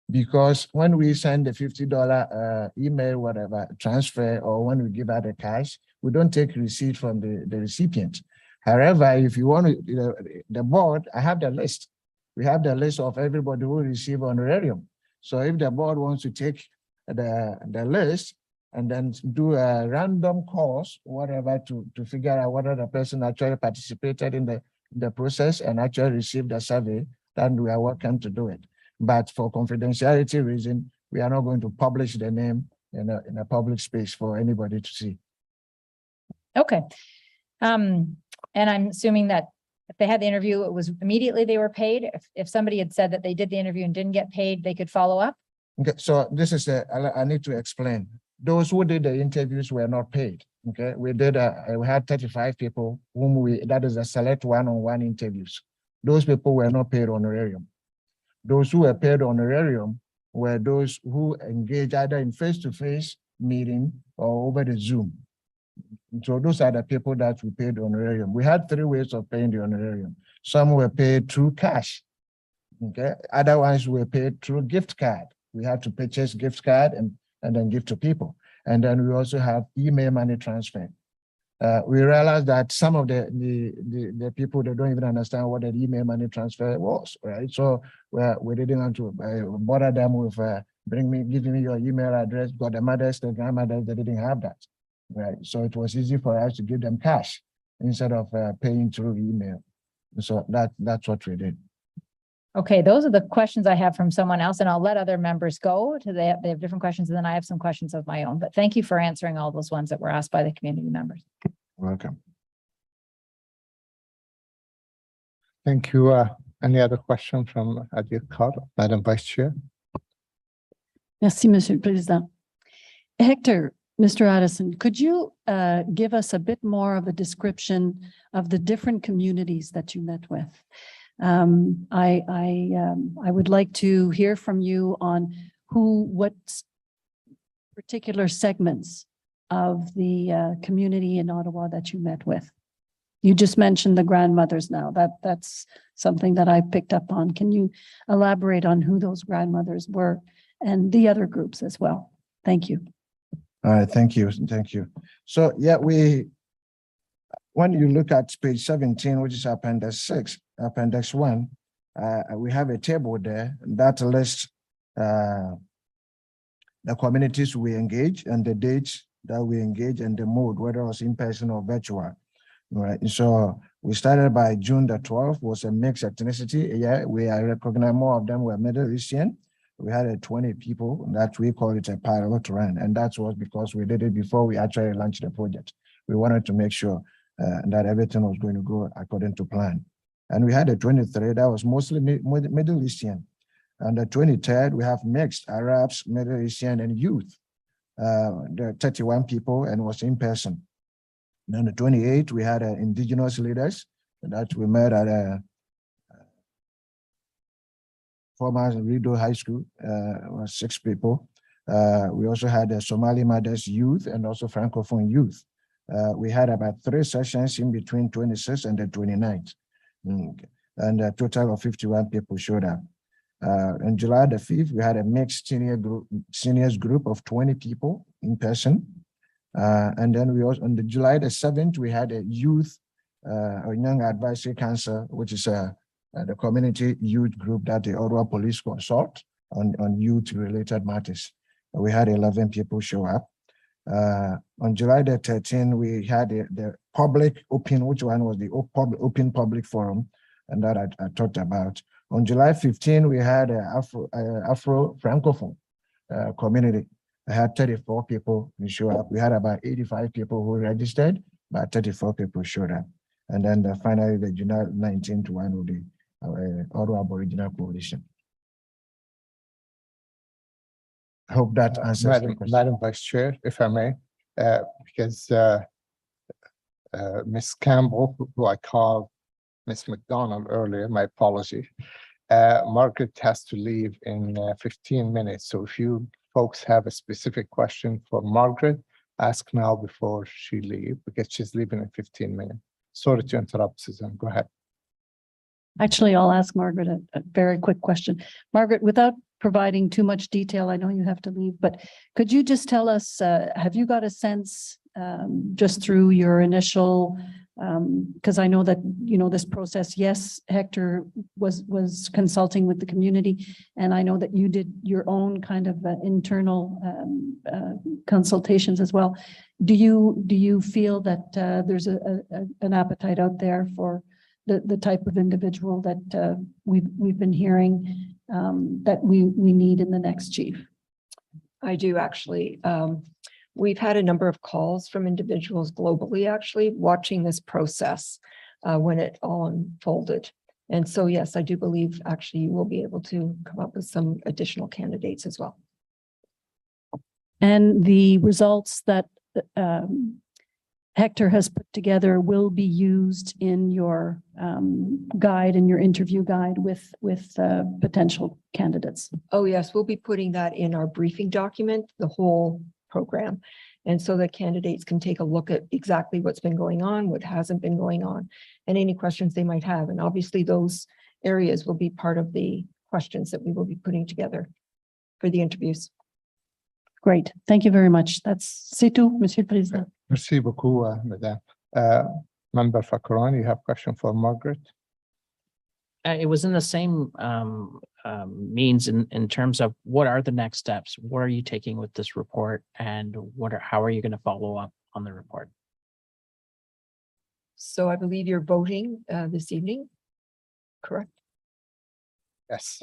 because when we send the $50 email, whatever, transfer, or when we give out the cash, we don't take receipt from the recipient. However, if you want to, the board, I have the list. We have the list of everybody who receive honorarium. So if the board wants to take the list, and then do a random calls, whatever, to figure out whether the person actually participated in the process and actually received the survey, then we are welcome to do it. But for confidentiality reason, we are not going to publish the name in a public space for anybody to see. Okay. And I'm assuming that if they had the interview, it was immediately they were paid. If somebody had said that they did the interview and didn't get paid, they could follow up? Okay, so this is I need to explain. Those who did the interviews were not paid. Okay, we had 35 people whom that is a select one-on-one interviews. Those people were not paid honorarium. Those who were paid honorarium were those who engaged either in face-to-face meeting or over the Zoom. So those are the people that we paid honorarium. We had 3 ways of paying the honorarium. Some were paid through cash. Okay, other ones were paid through gift card. We had to purchase gift card and then give to people. And then we also have email money transfer. We realized that some of the people, they don't even understand what an email money transfer was, right? So we didn't want to bother them with giving me your email address, but the mothers, the grandmothers, they didn't have that, right? So it was easy for us to give them cash instead of paying through email. So that's what we did. Okay, those are the questions I have from someone else, and I'll let other members go to they have different questions, and then I have some questions of my own. But thank you for answering all those ones that were asked by the community members. Welcome. Thank you. Any other question from Adil Kar, Madam Vice Chair? Merci, Monsieur le Président. Hector, Mr. Addison, could you give us a bit more of a description of the different communities that you met with? I would like to hear from you on what particular segments of the community in Ottawa that you met with. You just mentioned the grandmothers now. That's something that I picked up on. Can you elaborate on who those grandmothers were and the other groups as well? Thank you. All right, thank you, thank you. So yeah, when you look at page 17, which is appendix 1, we have a table there that lists the communities we engage and the dates that we engage and the mode, whether it was in person or virtual. Right. So we started by June the 12th, was a mixed ethnicity. Yeah, I recognize more of them were Middle Eastern. We had 20 people that we call it a pilot run. And that was because we did it before we actually launched the project. We wanted to make sure that everything was going to go according to plan. And we had a 23 that was mostly Middle Eastern. And the 23rd, we have mixed Arabs, Middle Eastern, and youth. There are 31 people and was in person. Then the 28th, we had indigenous leaders that we met at former Rideau High School, was 6 people. We also had a Somali mothers youth and also Francophone youth. We had about 3 sessions in between 26th and the 29th. And a total of 51 people showed up. On July the 5th, we had a mixed seniors group of 20 people in person. And then we also, on July the 7th, we had a youth, a young advisory council, which is the community youth group that the Ottawa police consult on youth-related matters. We had 11 people show up. On July the 13th, we had the public open, which one was the open public forum, and that I talked about. On July 15, we had an Afro-Francophone community. I had 34 people who showed up. We had about 85 people who registered, but 34 people showed up. And then finally, the July 19th one with the Ottawa Aboriginal Coalition. I hope that answers the question. Madam Vice Chair, if I may, because Ms. Campbell, who I called Ms. McDonald earlier, my apology. Margaret has to leave in 15 minutes. So if you folks have a specific question for Margaret, ask now before she leaves, because she's leaving in 15 minutes. Sorry to interrupt, Susan. Go ahead. Actually, I'll ask Margaret a very quick question. Margaret, without providing too much detail, I know you have to leave, but could you just tell us, have you got a sense just through your initial, because I know that, you know, this process, yes, Hector was consulting with the community, and I know that you did your own kind of internal consultations as well. Do you feel that there's an appetite out there for the type of individual that we've been hearing that we need in the next chief? I do actually. We've had a number of calls from individuals globally, actually, watching this process when it all unfolded. And so, yes, I do believe actually you will be able to come up with some additional candidates as well. And the results that Hector has put together will be used in your guide and your interview guide with potential candidates. Oh, yes, we'll be putting that in our briefing document, the whole program. And so that candidates can take a look at exactly what's been going on, what hasn't been going on, and any questions they might have. And obviously those areas will be part of the questions that we will be putting together for the interviews. Great. Thank you very much. C'est tout, Monsieur le Président. Merci beaucoup, Madame. Member Fakarani, you have a question for Margaret? It was in the same means in terms of what are the next steps? What are you taking with this report, and how are you going to follow up on the report? So I believe you're voting this evening, correct? Yes.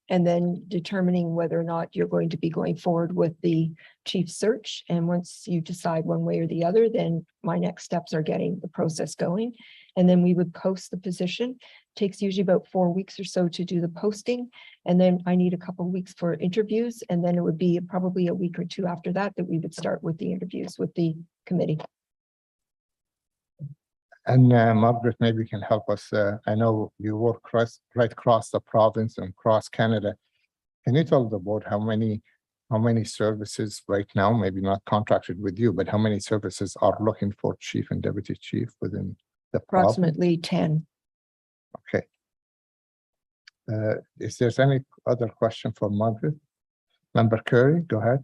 and then determining whether or not you're going to be going forward with the chief search. And once you decide one way or the other, then my next steps are getting the process going. And then we would post the position. Takes usually about 4 weeks or so to do the posting. And then I need a couple of weeks for interviews. And then it would be probably a week or two after that, that we would start with the interviews with the committee. And Margaret, maybe you can help us. I know you work right across the province and across Canada. Can you tell the board how many services right now, maybe not contracted with you, but how many services are looking for chief and deputy chief within the province? Approximately 10. Okay. Is there any other question for Margaret? Member Curry, go ahead.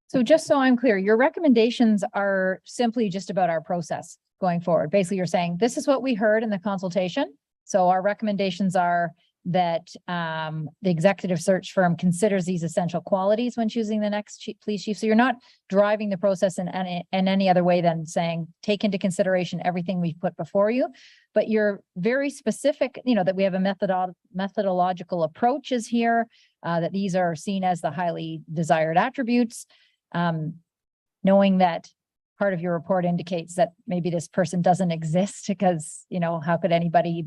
So just so I'm clear, your recommendations are simply just about our process going forward. Basically, you're saying this is what we heard in the consultation. So our recommendations are that the executive search firm considers these essential qualities when choosing the next police chief. So you're not driving the process in any other way than saying, take into consideration everything we've put before you, but you're very specific, that we have a methodological approaches here, that these are seen as the highly desired attributes. Knowing that part of your report indicates that maybe this person doesn't exist because, how could anybody,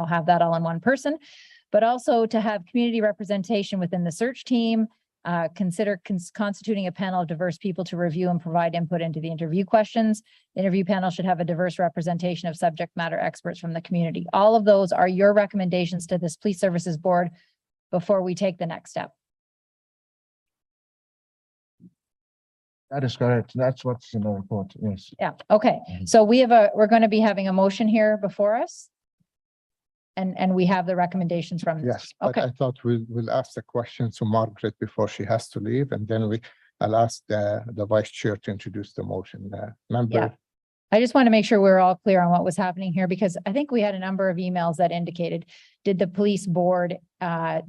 have that all in one person, but also to have community representation within the search team, consider constituting a panel of diverse people to review and provide input into the interview questions. The interview panel should have a diverse representation of subject matter experts from the community. All of those are your recommendations to this police services board before we take the next step. That is correct. That's what's in the report. Yes. Yeah. Okay. So we're going to be having a motion here before us. And we have the recommendations from. Yes, but Okay. I thought we'll ask the question to Margaret before she has to leave, and then I'll ask the vice chair to introduce the motion. Member. Yeah. I just want to make sure we're all clear on what was happening here, because I think we had a number of emails that indicated, did the police board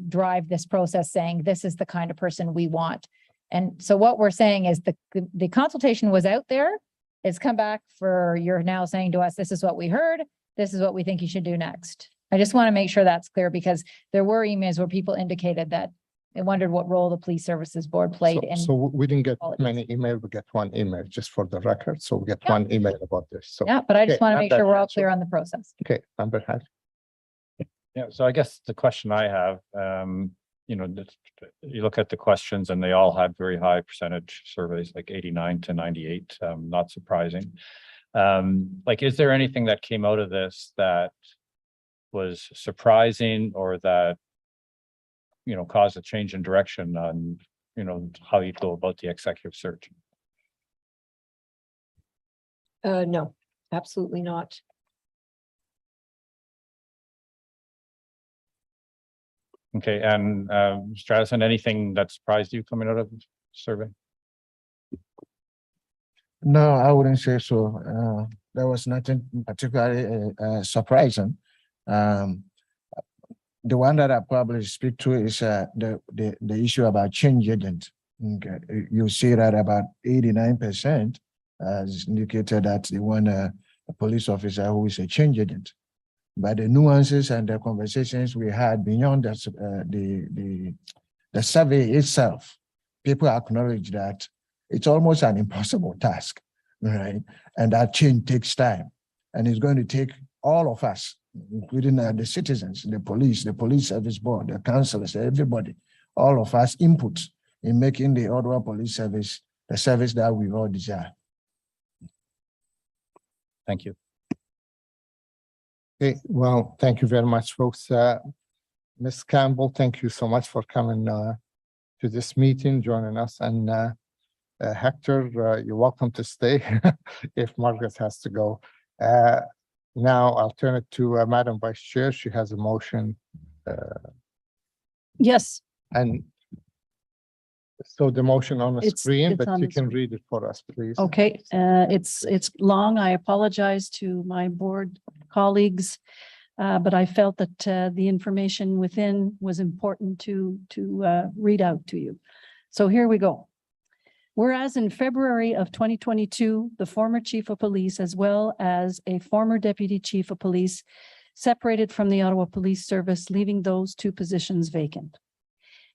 drive this process saying this is the kind of person we want? And so what we're saying is the consultation was out there. It's come back you're now saying to us, this is what we heard. This is what we think you should do next. I just want to make sure that's clear, because there were emails where people indicated that they wondered what role the police services board played in. So we didn't get qualities. many emails. We get one email just for the record. So we get Yeah. one email about this. So, Yeah, but I just Okay, want to not make that sure we're all bad. clear on the process. okay, Member Hatch. Yeah, so I guess the question I have, you look at the questions and they all had very high percentage surveys, like 89 to 98, not surprising. Is there anything that came out of this that was surprising or that, caused a change in direction on, how you go about the executive search? No, absolutely not. Okay, and Stratton, anything that surprised you coming out of the survey? No, I wouldn't say so. There was nothing particularly surprising. The one that I probably speak to is the issue about change agent. Okay. You see that about 89% has indicated that they want a police officer who is a change agent. But the nuances and the conversations we had beyond the survey itself, people acknowledge that it's almost an impossible task, right? And that change takes time, and it's going to take all of us, including the citizens, the police service board, the councillors, everybody, all of us input in making the Ottawa Police Service the service that we all desire. Thank you. Okay, well, thank you very much, folks. Ms. Campbell, thank you so much for coming to this meeting, joining us. And Hector, you're welcome to stay if Margaret has to go. Now I'll turn it to Madam Vice Chair. She has a motion. Yes, And so the motion on the It's- screen, it's but on you the can screen. read it for us, please. okay. It's long. I apologize to my board colleagues. But I felt that the information within was important to read out to you. So here we go. Whereas in February of 2022, the former chief of police, as well as a former deputy chief of police, separated from the Ottawa Police Service, leaving those two positions vacant.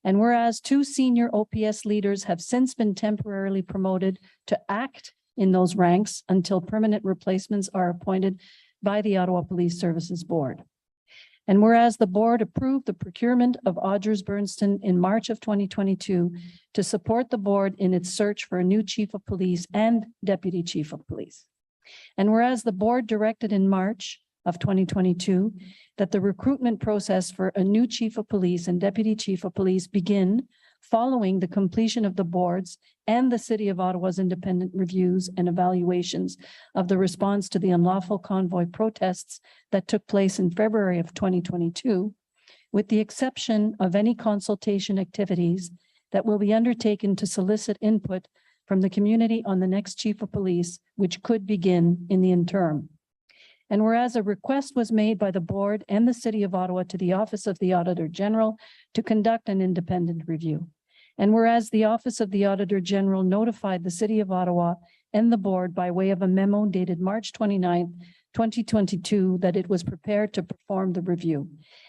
And whereas 2 senior OPS leaders have since been temporarily promoted to act in those ranks until permanent replacements are appointed by the Ottawa Police Services Board. And whereas the board approved the procurement of Odgers Bernston in March of 2022 to support the board in its search for a new chief of police and deputy chief of police. And whereas the board directed in March of 2022 that the recruitment process for a new chief of police and deputy chief of police begin following the completion of the board's and the City of Ottawa's independent reviews and evaluations of the response to the unlawful convoy protests that took place in February of 2022, with the exception of any consultation activities that will be undertaken to solicit input from the community on the next chief of police, which could begin in the interim. And whereas a request was made by the board and the City of Ottawa to the Office of the Auditor General to conduct an independent review. And whereas the Office of the Auditor General notified the City of Ottawa and the board by way of a memo dated March 29th, 2022, that it was prepared to perform the review.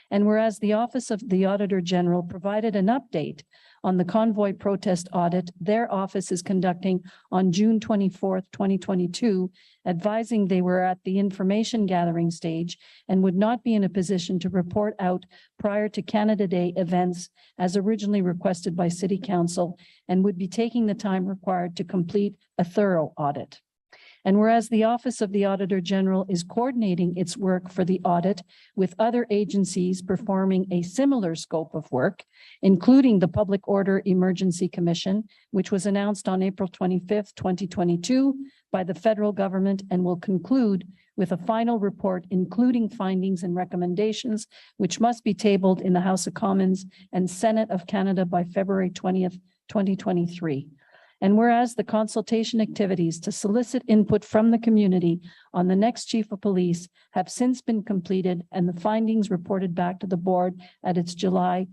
And whereas the Office of the Auditor General provided an update on the convoy protest audit their office is conducting on June 24th, 2022, advising they were at the information gathering stage and would not be in a position to report out prior to Canada Day events as originally requested by City Council, and would be taking the time required to complete a thorough audit. And whereas the Office of the Auditor General is coordinating its work for the audit with other agencies performing a similar scope of work, including the Public Order Emergency Commission, which was announced on April 25th, 2022 by the federal government, and will conclude with a final report, including findings and recommendations, which must be tabled in the House of Commons and Senate of Canada by February 20th, 2023. And whereas the consultation activities to solicit input from the community on the next chief of police have since been completed and the findings reported back to the board at its July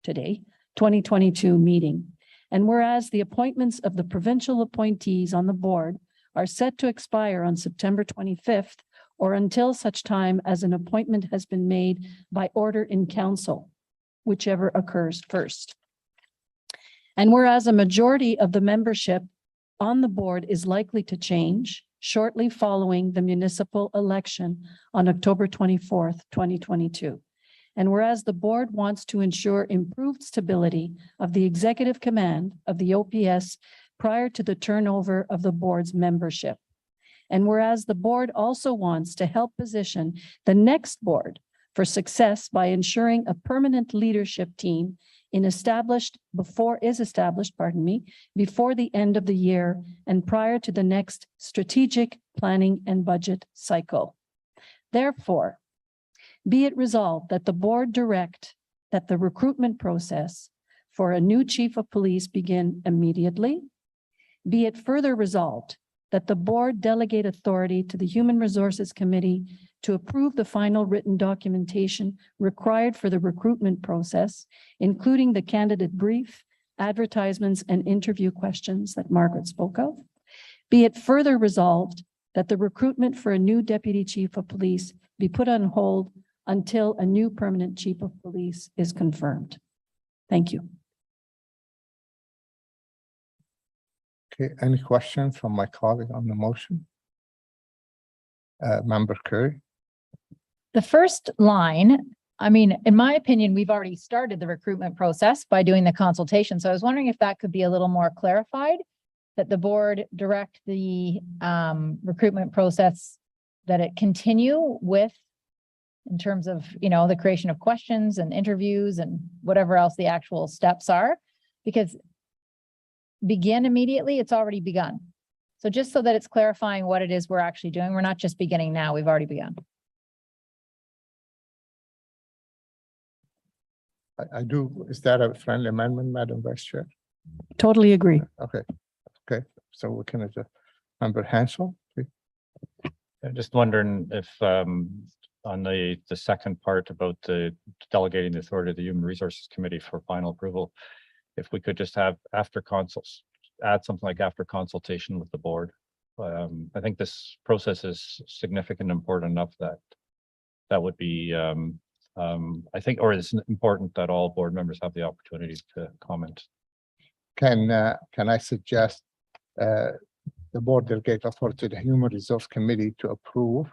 2022 meeting. And whereas the appointments of the provincial appointees on the board are set to expire on September 25th or until such time as an appointment has been made by order in council, whichever occurs first. And whereas a majority of the membership on the board is likely to change shortly following the municipal election on October 24th, 2022. And whereas the board wants to ensure improved stability of the executive command of the OPS prior to the turnover of the board's membership. And whereas the board also wants to help position the next board for success by ensuring a permanent leadership team before the end of the year and prior to the next strategic planning and budget cycle. Therefore, be it resolved that the board direct that the recruitment process for a new chief of police begin immediately. Be it further resolved that the board delegate authority to the Human Resources Committee to approve the final written documentation required for the recruitment process, including the candidate brief, advertisements, and interview questions that Margaret spoke of. Be it further resolved that the recruitment for a new deputy chief of police be put on hold until a new permanent chief of police is confirmed. Thank you. Okay, any questions from my colleague on the motion? Member Curry. The first line, I mean, in my opinion, we've already started the recruitment process by doing the consultation. So I was wondering if that could be a little more clarified, that the board direct the recruitment process, that it continue with in terms of, you know, the creation of questions and interviews and whatever else the actual steps are, because begin immediately, it's already begun. So just so that it's clarifying what it is we're actually doing, we're not just beginning now, we've already begun. I do, is that a friendly amendment, Madam Vice Chair? Totally agree. Okay, so we can adjust. Member Hansel, please. I'm just wondering if on the second part about the delegating the authority of the Human Resources Committee for final approval, if we could just have after consults, add something like after consultation with the board. I think this process is significant and important enough that that would be I think, or it's important that all board members have the opportunity to comment. Can I suggest the board delegate authority to the Human Resource Committee to approve?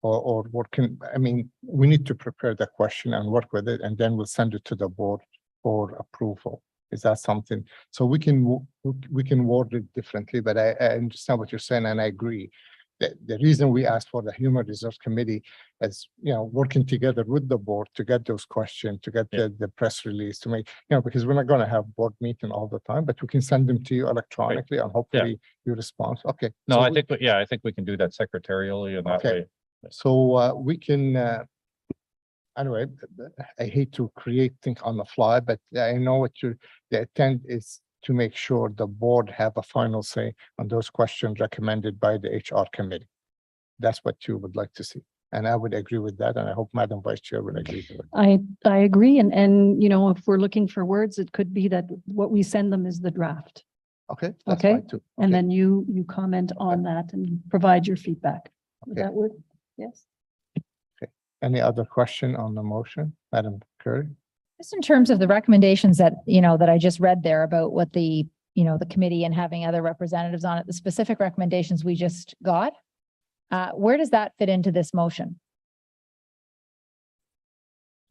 Or working, I mean, we need to prepare the question and work with it, and then we'll send it to the board for approval. Is that something? So we can word it differently, but I understand what you're saying, and I agree. The reason we asked for the Human Resource Committee is, working together with the board to get those questions, to get the press release, to make, because we're not going to have board meeting all the time, but we can send them to you electronically and hopefully you respond. Okay. No, so I think we can do that secretarially and that way. So we can, anyway, I hate to create things on the fly, but I know what the intent is to make sure the board have a final say on those questions recommended by the HR committee. That's what you would like to see. And I would agree with that. And I hope Madam Vice Chair would agree to it. I agree. And, if we're looking for words, it could be that what we send them is the draft. Okay. That's Okay. fine too. And Okay. then you comment on that and provide your feedback. Would Okay. that work? Yes. Any other question on the motion, Madam Curry? Just in terms of the recommendations that, that I just read there about what the committee and having other representatives on it, the specific recommendations we just got, where does that fit into this motion?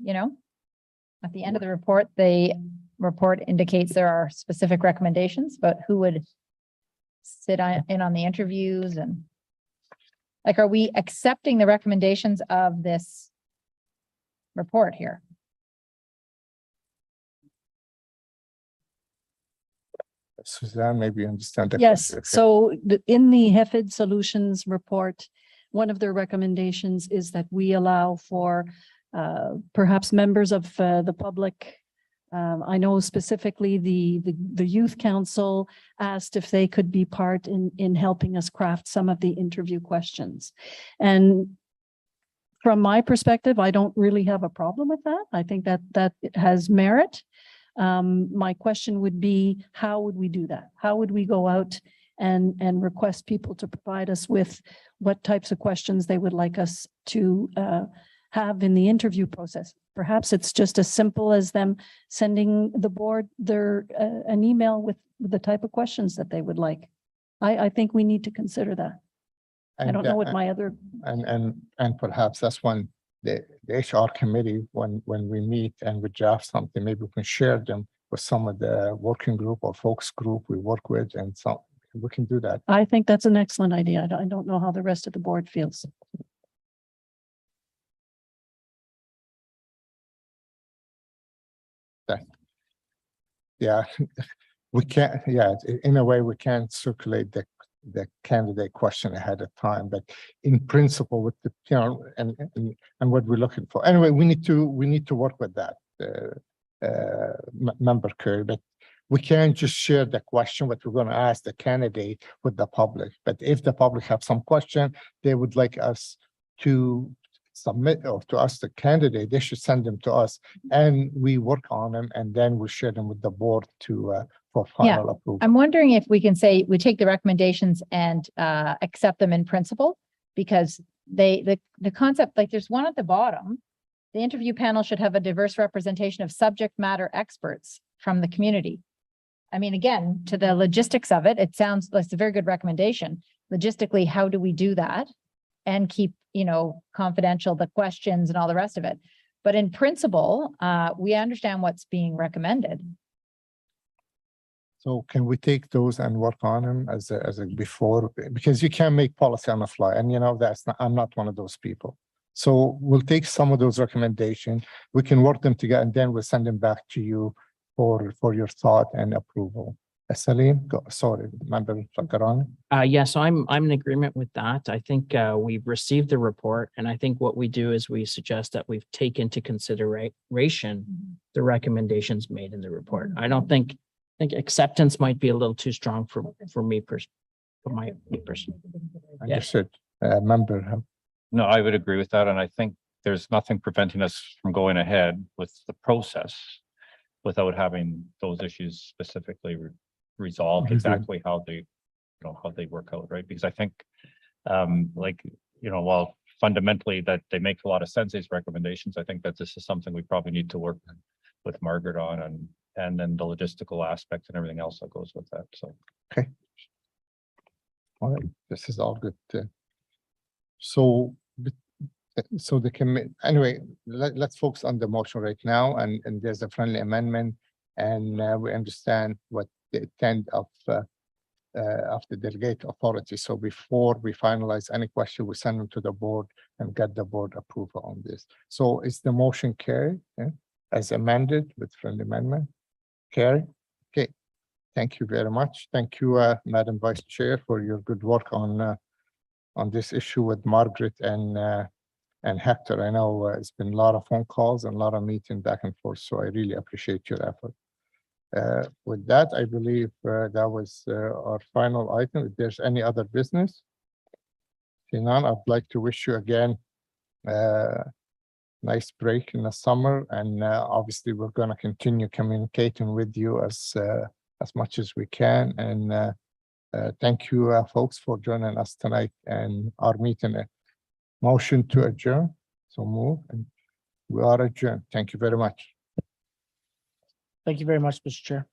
At the end of the report, the report indicates there are specific recommendations, but who would sit in on the interviews and are we accepting the recommendations of this report here? Suzanne, maybe you understand that. Yes, question. so in the HEFID Solutions report, one of their recommendations is that we allow for perhaps members of the public. I know specifically the Youth Council asked if they could be part in helping us craft some of the interview questions. And from my perspective, I don't really have a problem with that. I think that it has merit. My question would be, how would we do that? How would we go out and request people to provide us with what types of questions they would like us to have in the interview process? Perhaps it's just as simple as them sending the board an email with the type of questions that they would like. I think we need to consider that. I don't know what my other. And perhaps that's when the HR committee, when we meet and we draft something, maybe we can share them with some of the working group or folks group we work with, and so we can do that. I think that's an excellent idea. I don't know how the rest of the board feels. Yeah, we can't, in a way, we can't circulate the candidate question ahead of time, but in principle with the, and what we're looking for. Anyway, we need to work with that, Member Curry, but we can't just share the question, what we're going to ask the candidate with the public. But if the public have some question, they would like us to submit or to ask the candidate, they should send them to us and we work on them, and then we share them with the board for final approval. I'm wondering if we can say we take the recommendations and accept them in principle, because the concept, there's one at the bottom. The interview panel should have a diverse representation of subject matter experts from the community. I mean, again, to the logistics of it, it sounds like it's a very good recommendation. Logistically, how do we do that and keep, confidential the questions and all the rest of it? But in principle, we understand what's being recommended. So can we take those and work on them as a before, because you can't make policy on the fly, and I'm not one of those people. So we'll take some of those recommendations, we can work them together, and then we'll send them back to you for your thought and approval. Salim, sorry, Member Sakarani. Yes, I'm in agreement with that. I think we've received the report, and I think what we do is we suggest that we've taken into consideration the recommendations made in the report. I think acceptance might be a little too strong for me personally. Understood. Member. No, I would agree with that, and I think there's nothing preventing us from going ahead with the process without having those issues specifically resolved exactly how they, how they work out, right? Because I think, while fundamentally that they make a lot of sense, these recommendations. I think that this is something we probably need to work with Margaret on and then the logistical aspect and everything else that goes with that. So. All right, this is all good. So, so the commit, anyway, let's focus on the motion right now, and there's a friendly amendment, and we understand what the intent of the delegate authority. So before we finalize any question, we send them to the board and get the board approval on this. So is the motion carried as amended with friendly amendment? Carry? Okay. Thank you very much. Thank you, Madam Vice Chair, for your good work on this issue with Margaret and Hector. I know it's been a lot of phone calls and a lot of meeting back and forth, so I really appreciate your effort. With that, I believe that was our final item. If there's any other business, Sinan, I'd like to wish you again nice break in the summer, and obviously we're going to continue communicating with you as much as we can. And thank you, folks, for joining us tonight and our meeting. Motion to adjourn. So move, and we are adjourned. Thank you very much. Thank you very much, Mr. Chair.